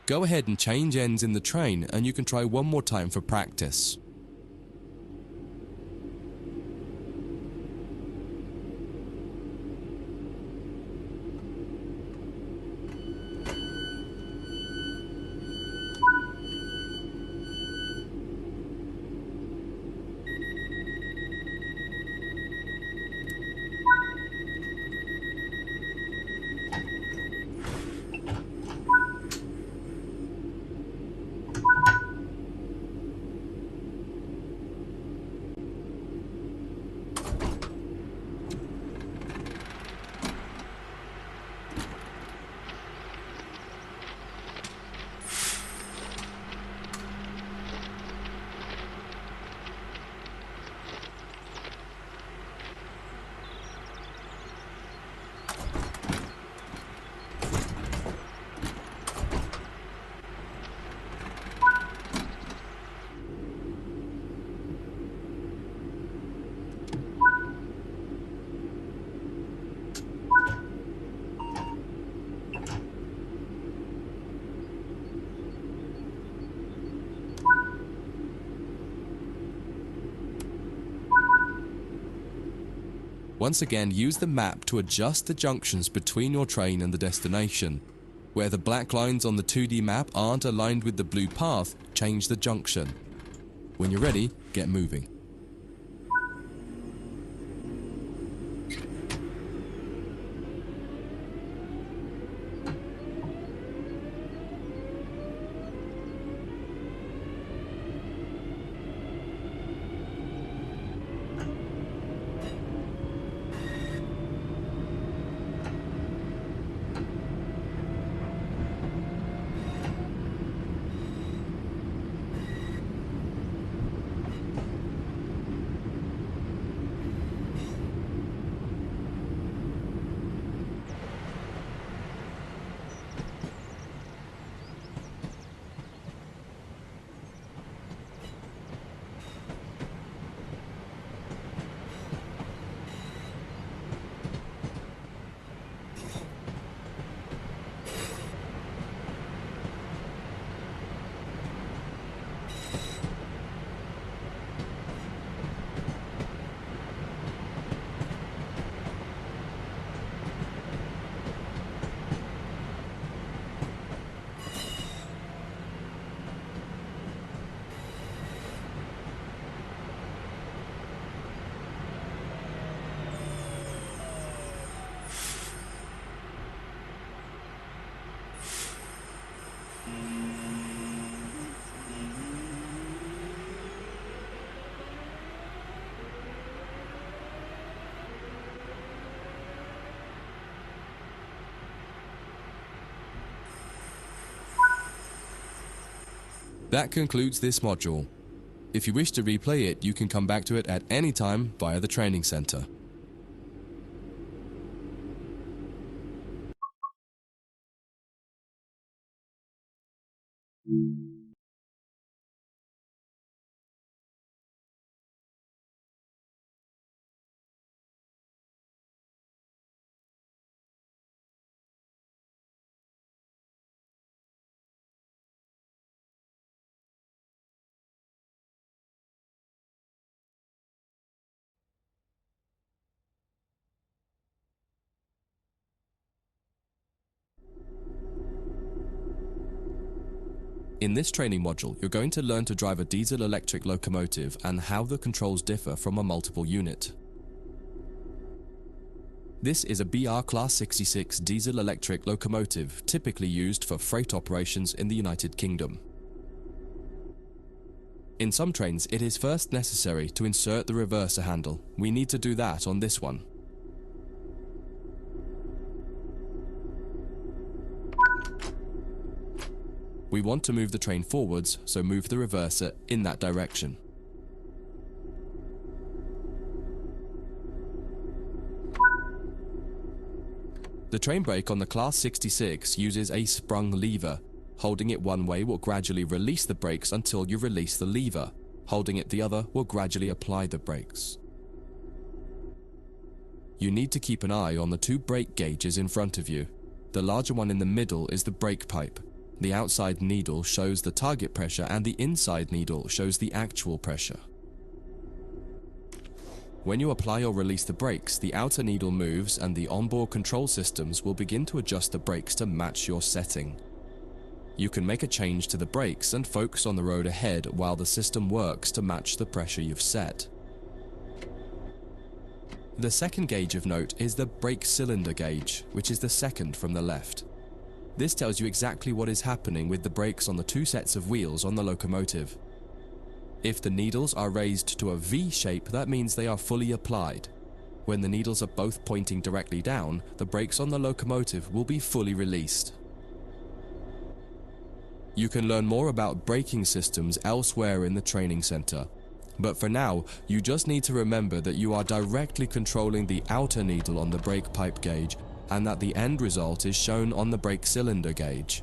Go ahead and change ends in the train and you can try one more time for practice. Once again, use the map to adjust the junctions between your train and the destination. Where the black lines on the 2D map aren't aligned with the blue path, change the junction. When you're ready, get moving. That concludes this module. If you wish to replay it, you can come back to it at any time via the training center. In this training module, you're going to learn to drive a diesel-electric locomotive and how the controls differ from a multiple unit. This is a BR Class 66 diesel-electric locomotive typically used for freight operations in the United Kingdom. In some trains, it is first necessary to insert the reverser handle. We need to do that on this one. We want to move the train forwards, so move the reverser in that direction. The train brake on the Class 66 uses a sprung lever. Holding it one way will gradually release the brakes until you release the lever. Holding it the other will gradually apply the brakes. You need to keep an eye on the two brake gauges in front of you. The larger one in the middle is the brake pipe. The outside needle shows the target pressure and the inside needle shows the actual pressure. When you apply or release the brakes, the outer needle moves and the onboard control systems will begin to adjust the brakes to match your setting. You can make a change to the brakes and focus on the road ahead while the system works to match the pressure you've set. The second gauge of note is the brake cylinder gauge, which is the second from the left. This tells you exactly what is happening with the brakes on the two sets of wheels on the locomotive. If the needles are raised to a V shape, that means they are fully applied. When the needles are both pointing directly down, the brakes on the locomotive will be fully released. You can learn more about braking systems elsewhere in the training center. But for now, you just need to remember that you are directly controlling the outer needle on the brake pipe gauge and that the end result is shown on the brake cylinder gauge.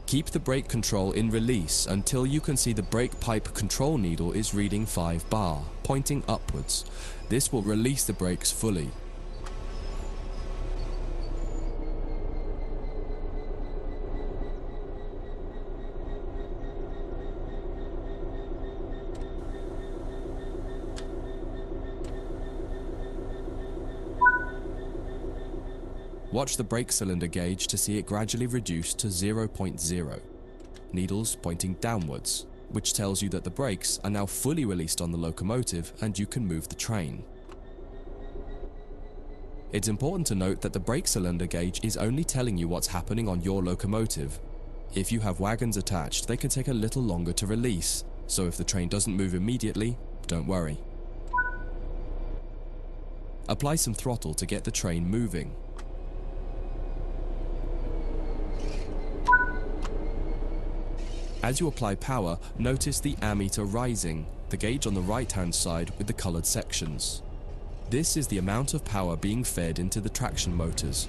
Keep the brake control in release until you can see the brake pipe control needle is reading 5 bar, pointing upwards. This will release the brakes fully. Watch the brake cylinder gauge to see it gradually reduce to 0.0, needles pointing downwards, which tells you that the brakes are now fully released on the locomotive and you can move the train. It's important to note that the brake cylinder gauge is only telling you what's happening on your locomotive. If you have wagons attached, they can take a little longer to release, so if the train doesn't move immediately, don't worry. Apply some throttle to get the train moving. As you apply power, notice the ammeter rising, the gauge on the right-hand side with the colored sections. This is the amount of power being fed into the traction motors.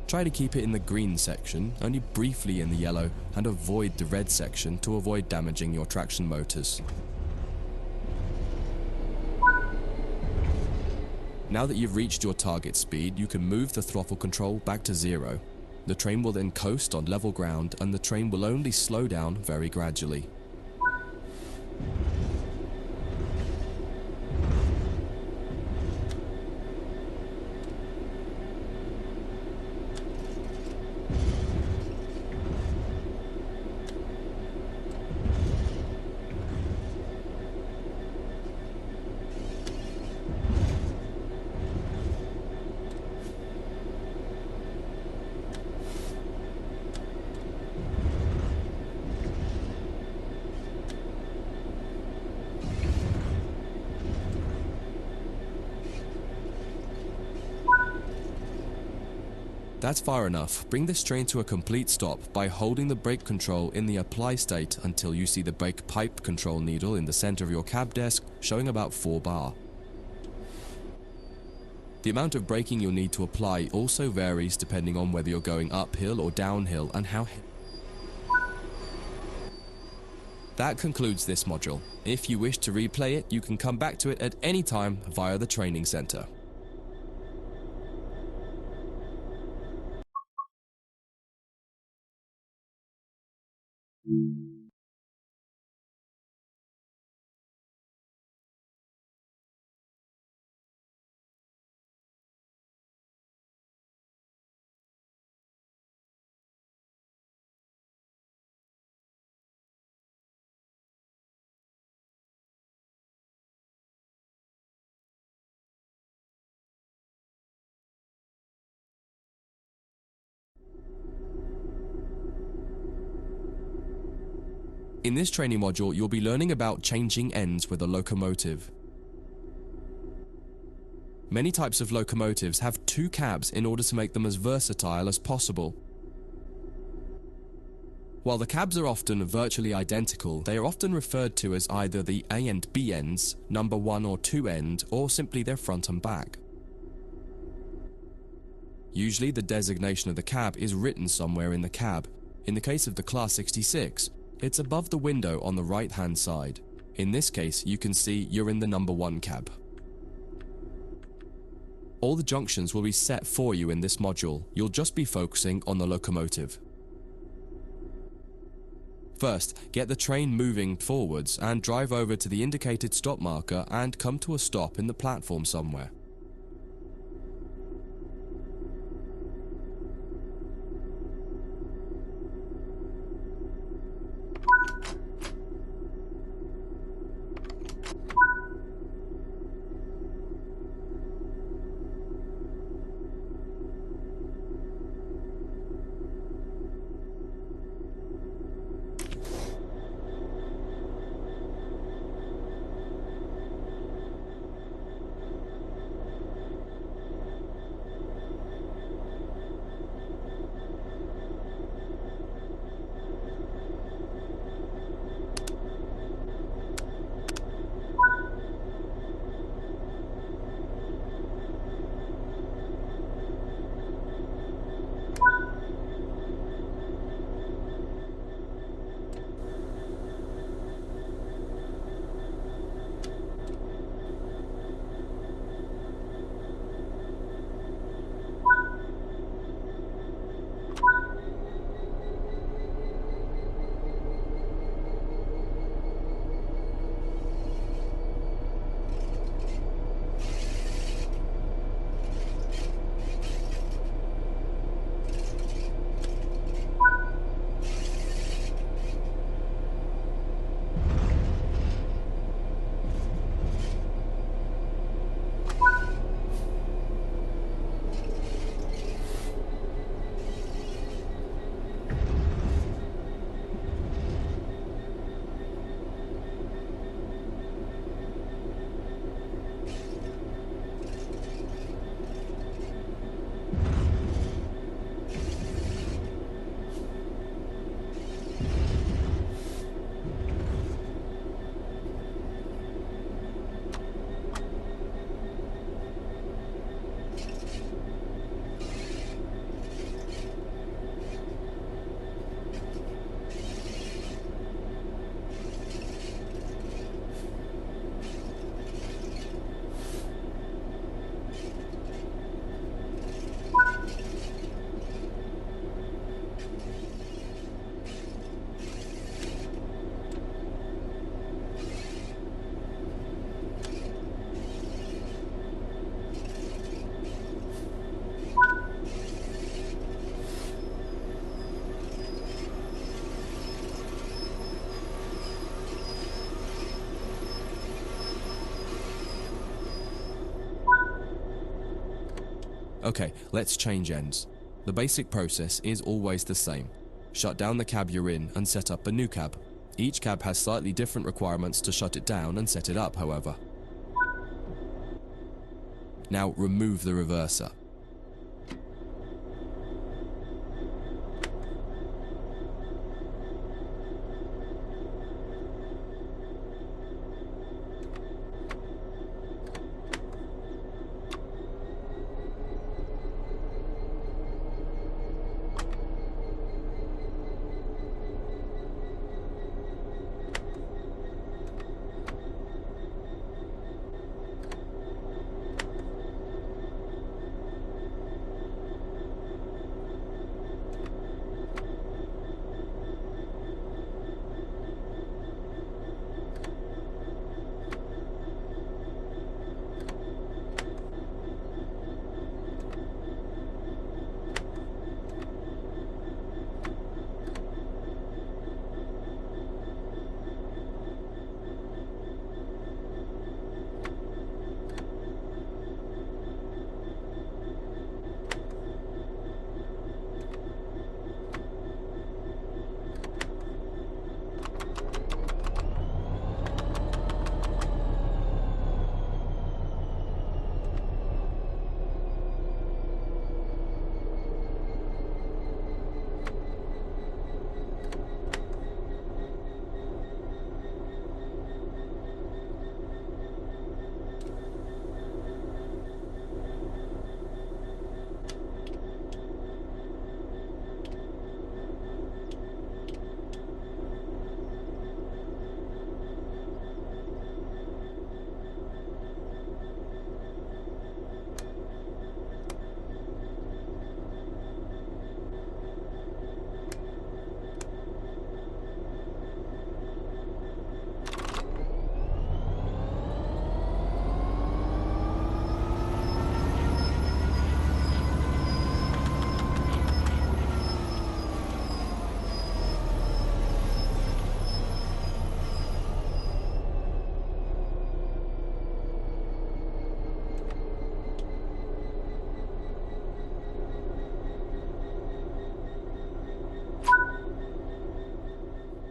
Try to keep it in the green section, only briefly in the yellow, and avoid the red section to avoid damaging your traction motors. Now that you've reached your target speed, you can move the throttle control back to 0. The train will then coast on level ground and the train will only slow down very gradually. That's far enough. Bring this train to a complete stop by holding the brake control in the apply state until you see the brake pipe control needle in the center of your cab desk showing about 4 bar. The amount of braking you'll need to apply also varies depending on whether you're going uphill or downhill and how That concludes this module. If you wish to replay it, you can come back to it at any time via the training center. In this training module, you'll be learning about changing ends with a locomotive. Many types of locomotives have two cabs in order to make them as versatile as possible. While the cabs are often virtually identical, they are often referred to as either the A and B ends, number 1 or 2 end, or simply their front and back. Usually the designation of the cab is written somewhere in the cab. In the case of the Class 66, it's above the window on the right-hand side. In this case, you can see you're in the number 1 cab. All the junctions will be set for you in this module. You'll just be focusing on the locomotive. First, get the train moving forwards and drive over to the indicated stop marker and come to a stop in the platform somewhere. Okay, let's change ends. The basic process is always the same. Shut down the cab you're in and set up a new cab. Each cab has slightly different requirements to shut it down and set it up, however. Now remove the reverser.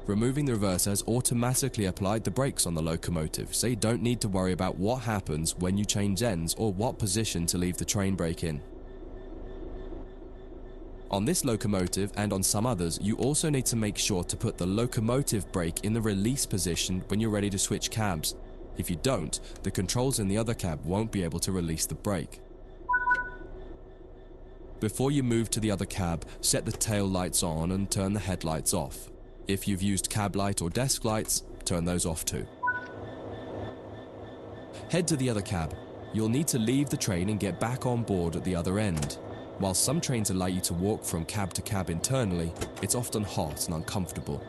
Removing the reverse has automatically applied the brakes on the locomotive, so you don't need to worry about what happens when you change ends or what position to leave the train brake in. On this locomotive and on some others, you also need to make sure to put the locomotive brake in the release position when you're ready to switch cabs. If you don't, the controls in the other cab won't be able to release the brake. Before you move to the other cab, set the tail lights on and turn the headlights off. If you've used cab light or desk lights, turn those off too. Head to the other cab. You'll need to leave the train and get back on board at the other end. While some trains allow you to walk from cab to cab internally, it's often hot and uncomfortable.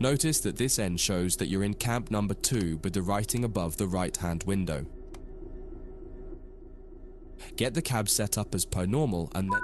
Notice that this end shows that you're in cab number 2 with the writing above the right-hand window. Get the cab set up as per normal and then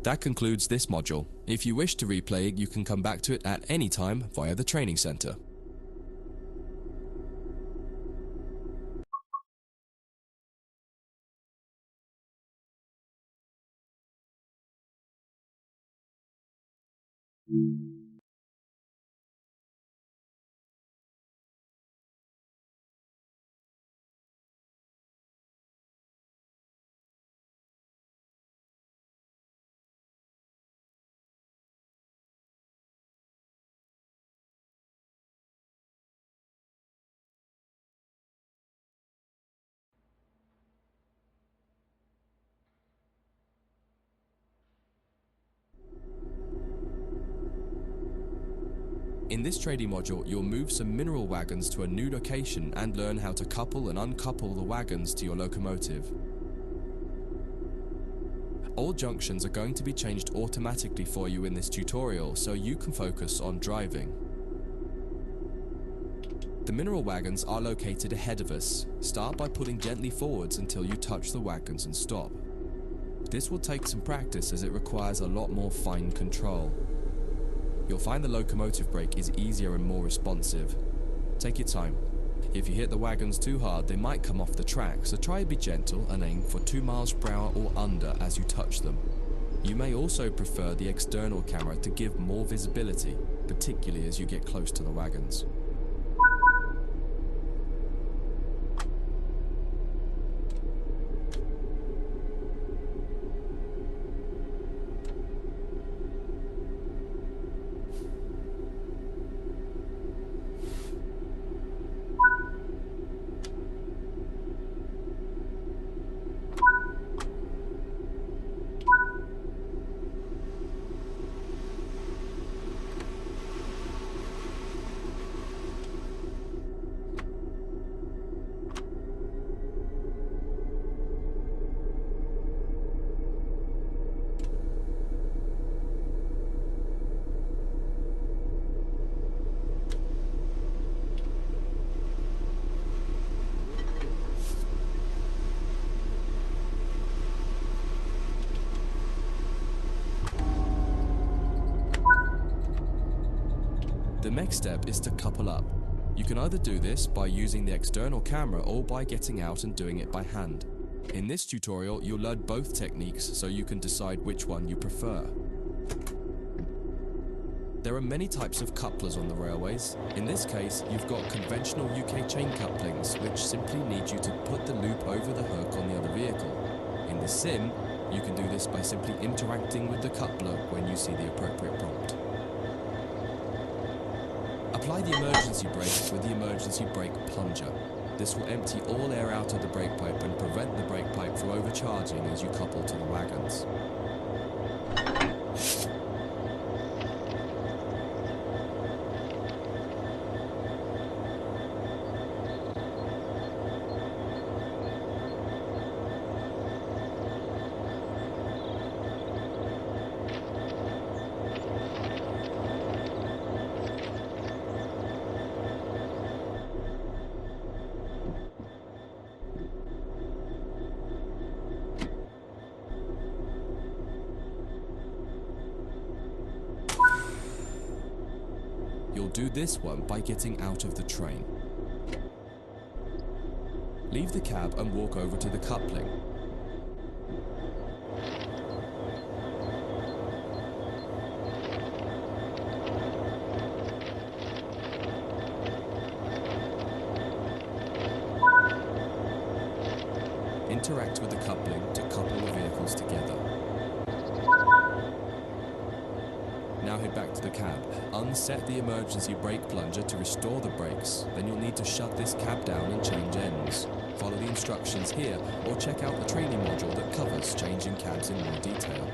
That concludes this module. If you wish to replay it, you can come back to it at any time via the training center. In this trading module, you'll move some mineral wagons to a new location and learn how to couple and uncouple the wagons to your locomotive. All junctions are going to be changed automatically for you in this tutorial, so you can focus on driving. The mineral wagons are located ahead of us. Start by pulling gently forwards until you touch the wagons and stop. This will take some practice as it requires a lot more fine control. You'll find the locomotive brake is easier and more responsive. Take your time. If you hit the wagons too hard, they might come off the track, so try to be gentle and aim for 2 miles per hour or under as you touch them. You may also prefer the external camera to give more visibility, particularly as you get close to the wagons. The next step is to couple up. You can either do this by using the external camera or by getting out and doing it by hand. In this tutorial, you'll learn both techniques so you can decide which one you prefer. There are many types of couplers on the railways. In this case, you've got conventional UK chain couplings, which simply need you to put the loop over the hook on the other vehicle. In the sim, you can do this by simply interacting with the coupler when you see the appropriate prompt. Apply the emergency brake with the emergency brake plunger. This will empty all air out of the brake pipe and prevent the brake pipe from overcharging as you couple to the wagons. You'll do this one by getting out of the train. Leave the cab and walk over to the coupling. Interact with the coupling to couple the vehicles together. Now head back to the cab. Unset the emergency brake plunger to restore the brakes. Then you'll need to shut this cab down and change ends. Follow the instructions here or check out the training module that covers changing cabs in more detail.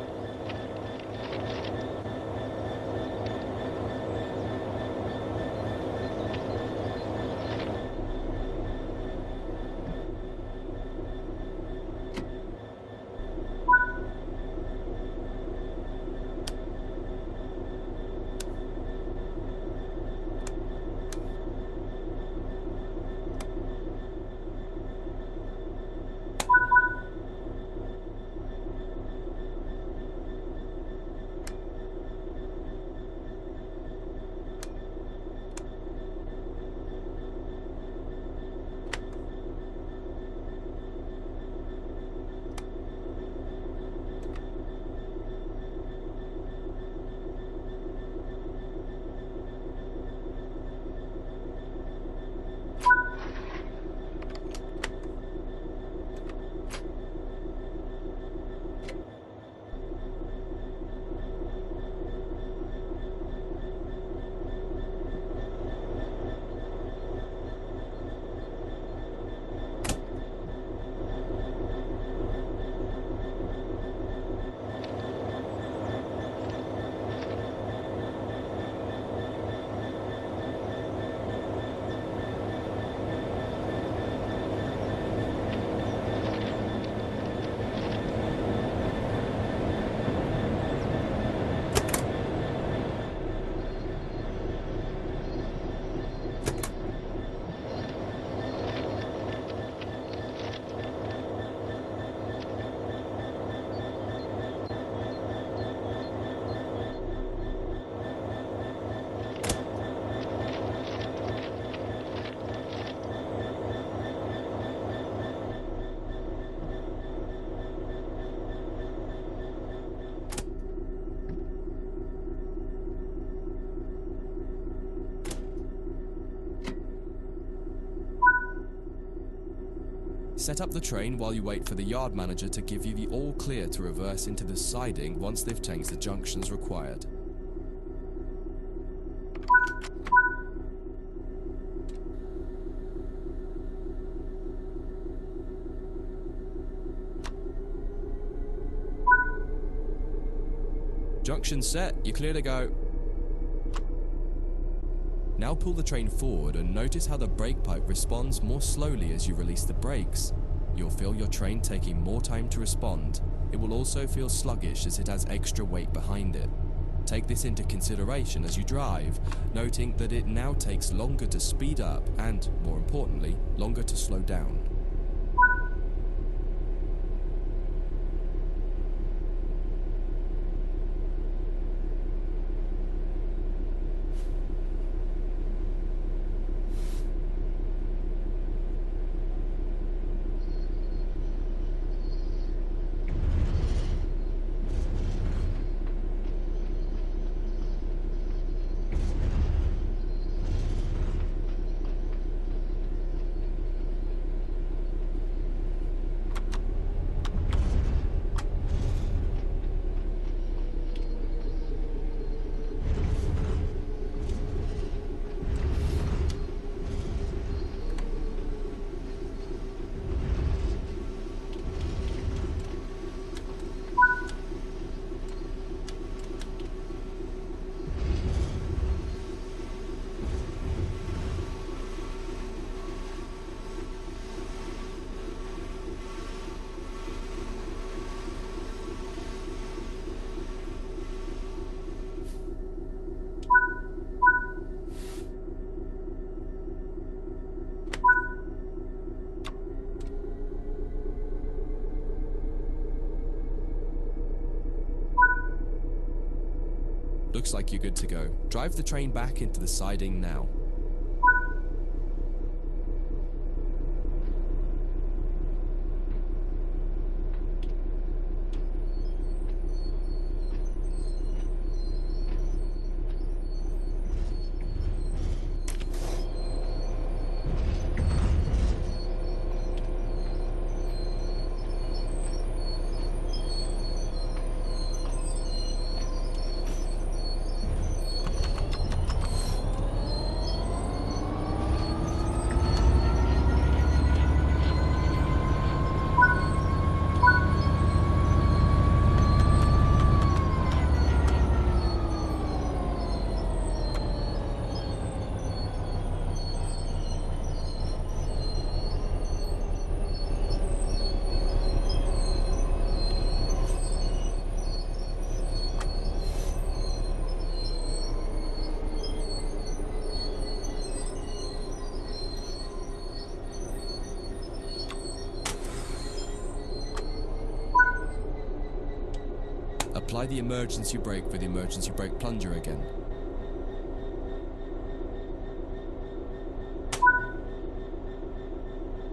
Set up the train while you wait for the yard manager to give you the all clear to reverse into the siding once they've changed the junctions required. Junction set, you're clear to go. Now pull the train forward and notice how the brake pipe responds more slowly as you release the brakes. You'll feel your train taking more time to respond. It will also feel sluggish as it has extra weight behind it. Take this into consideration as you drive, noting that it now takes longer to speed up and, more importantly, longer to slow down. Looks like you're good to go. Drive the train back into the siding now. Apply the emergency brake with the emergency brake plunger again.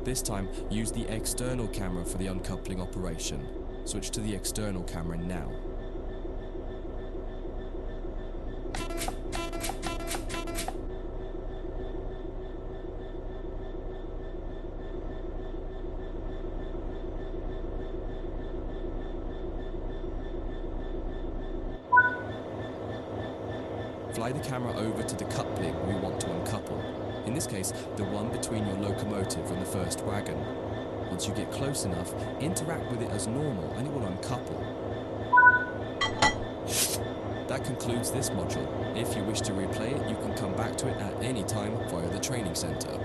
This time, use the external camera for the uncoupling operation. Switch to the external camera now. Fly the camera over to the coupling we want to uncouple. In this case, the one between your locomotive and the first wagon. Once you get close enough, interact with it as normal and it will uncouple. That concludes this module. If you wish to replay it, you can come back to it at any time via the training center.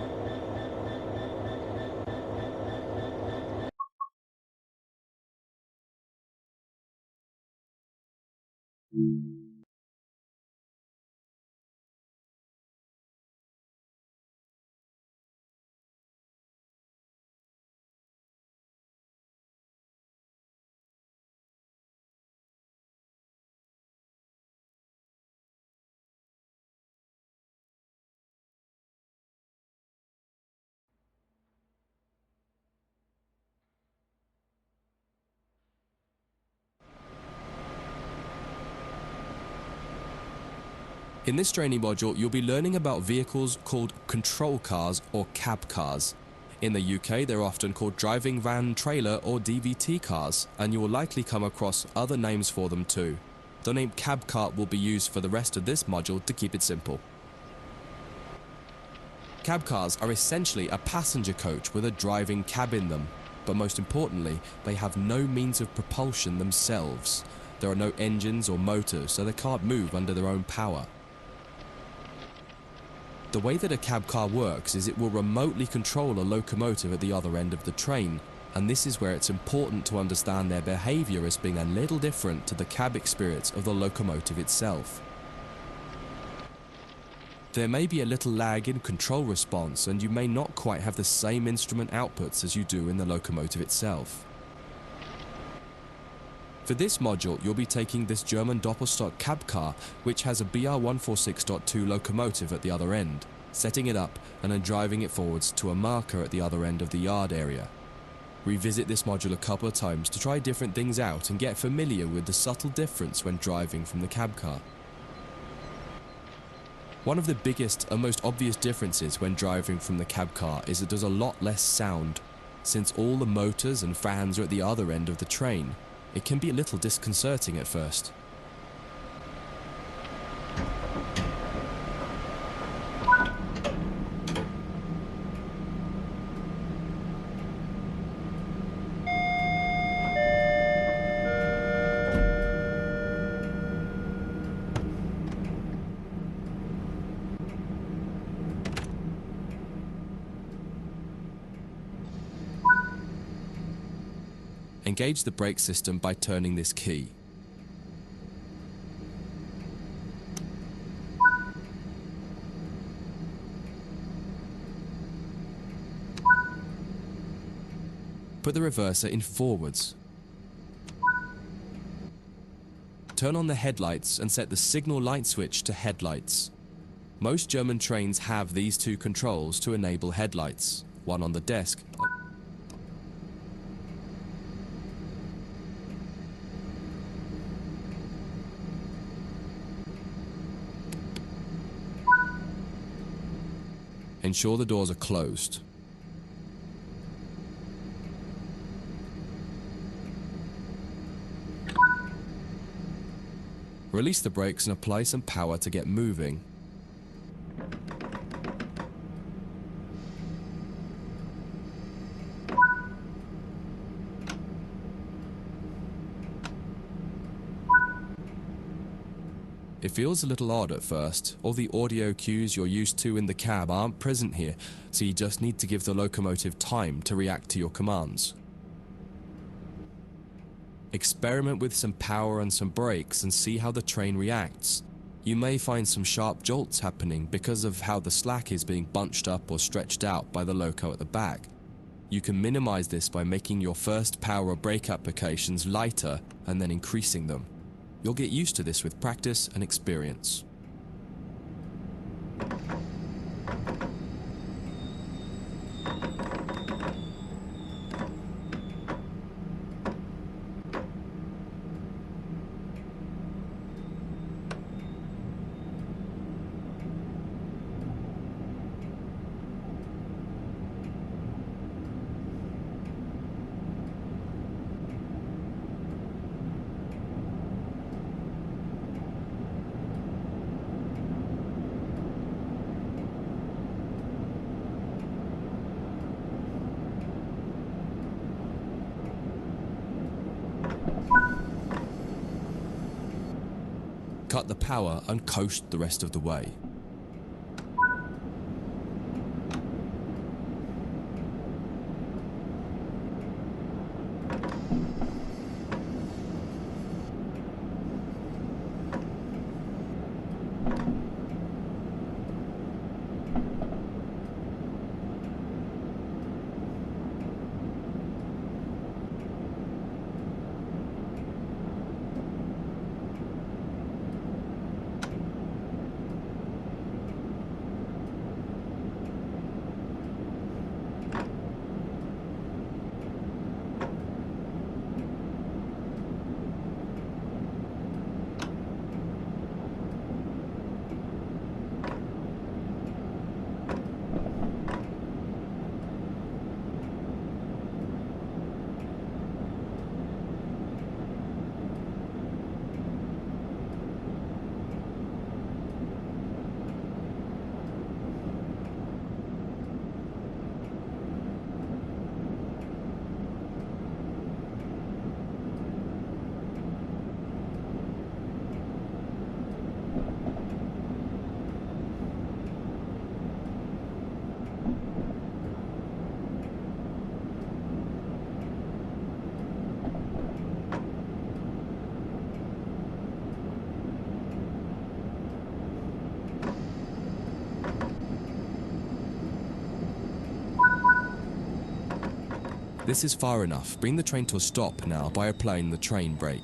In this training module, you'll be learning about vehicles called control cars or cab cars. In the UK, they're often called driving van, trailer or DVT cars, and you will likely come across other names for them too. The name cab cart will be used for the rest of this module to keep it simple. Cab cars are essentially a passenger coach with a driving cab in them, but most importantly, they have no means of propulsion themselves. There are no engines or motors, so they can't move under their own power. The way that a cab car works is it will remotely control a locomotive at the other end of the train, and this is where it's important to understand their behaviour as being a little different to the cab experience of the locomotive itself. There may be a little lag in control response, and you may not quite have the same instrument outputs as you do in the locomotive itself. For this module, you'll be taking this German Doppelstock cab car, which has a BR146.2 locomotive at the other end, setting it up and then driving it forwards to a marker at the other end of the yard area. Revisit this module a couple of times to try different things out and get familiar with the subtle difference when driving from the cab car. One of the biggest and most obvious differences when driving from the cab car is that there's a lot less sound. Since all the motors and fans are at the other end of the train, it can be a little disconcerting at first. Engage the brake system by turning this key. Put the reverser in forwards. Turn on the headlights and set the signal light switch to headlights. Most German trains have these two controls to enable headlights, one on the desk. Ensure the doors are closed. Release the brakes and apply some power to get moving. It feels a little odd at first. All the audio cues you're used to in the cab aren't present here, so you just need to give the locomotive time to react to your commands. Experiment with some power and some brakes and see how the train reacts. You may find some sharp jolts happening because of how the slack is being bunched up or stretched out by the loco at the back. You can minimize this by making your first power or brake applications lighter and then increasing them. You'll get used to this with practice and experience. Cut the power and coast the rest of the way. This is far enough. Bring the train to a stop now by applying the train brake.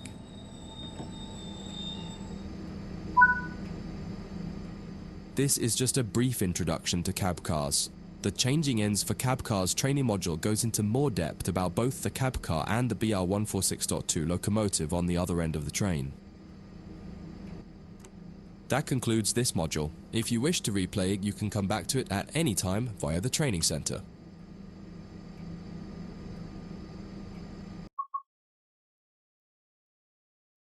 This is just a brief introduction to cab cars. The changing ends for cab cars training module goes into more depth about both the cab car and the BR146.2 locomotive on the other end of the train. That concludes this module. If you wish to replay it, you can come back to it at any time via the training center.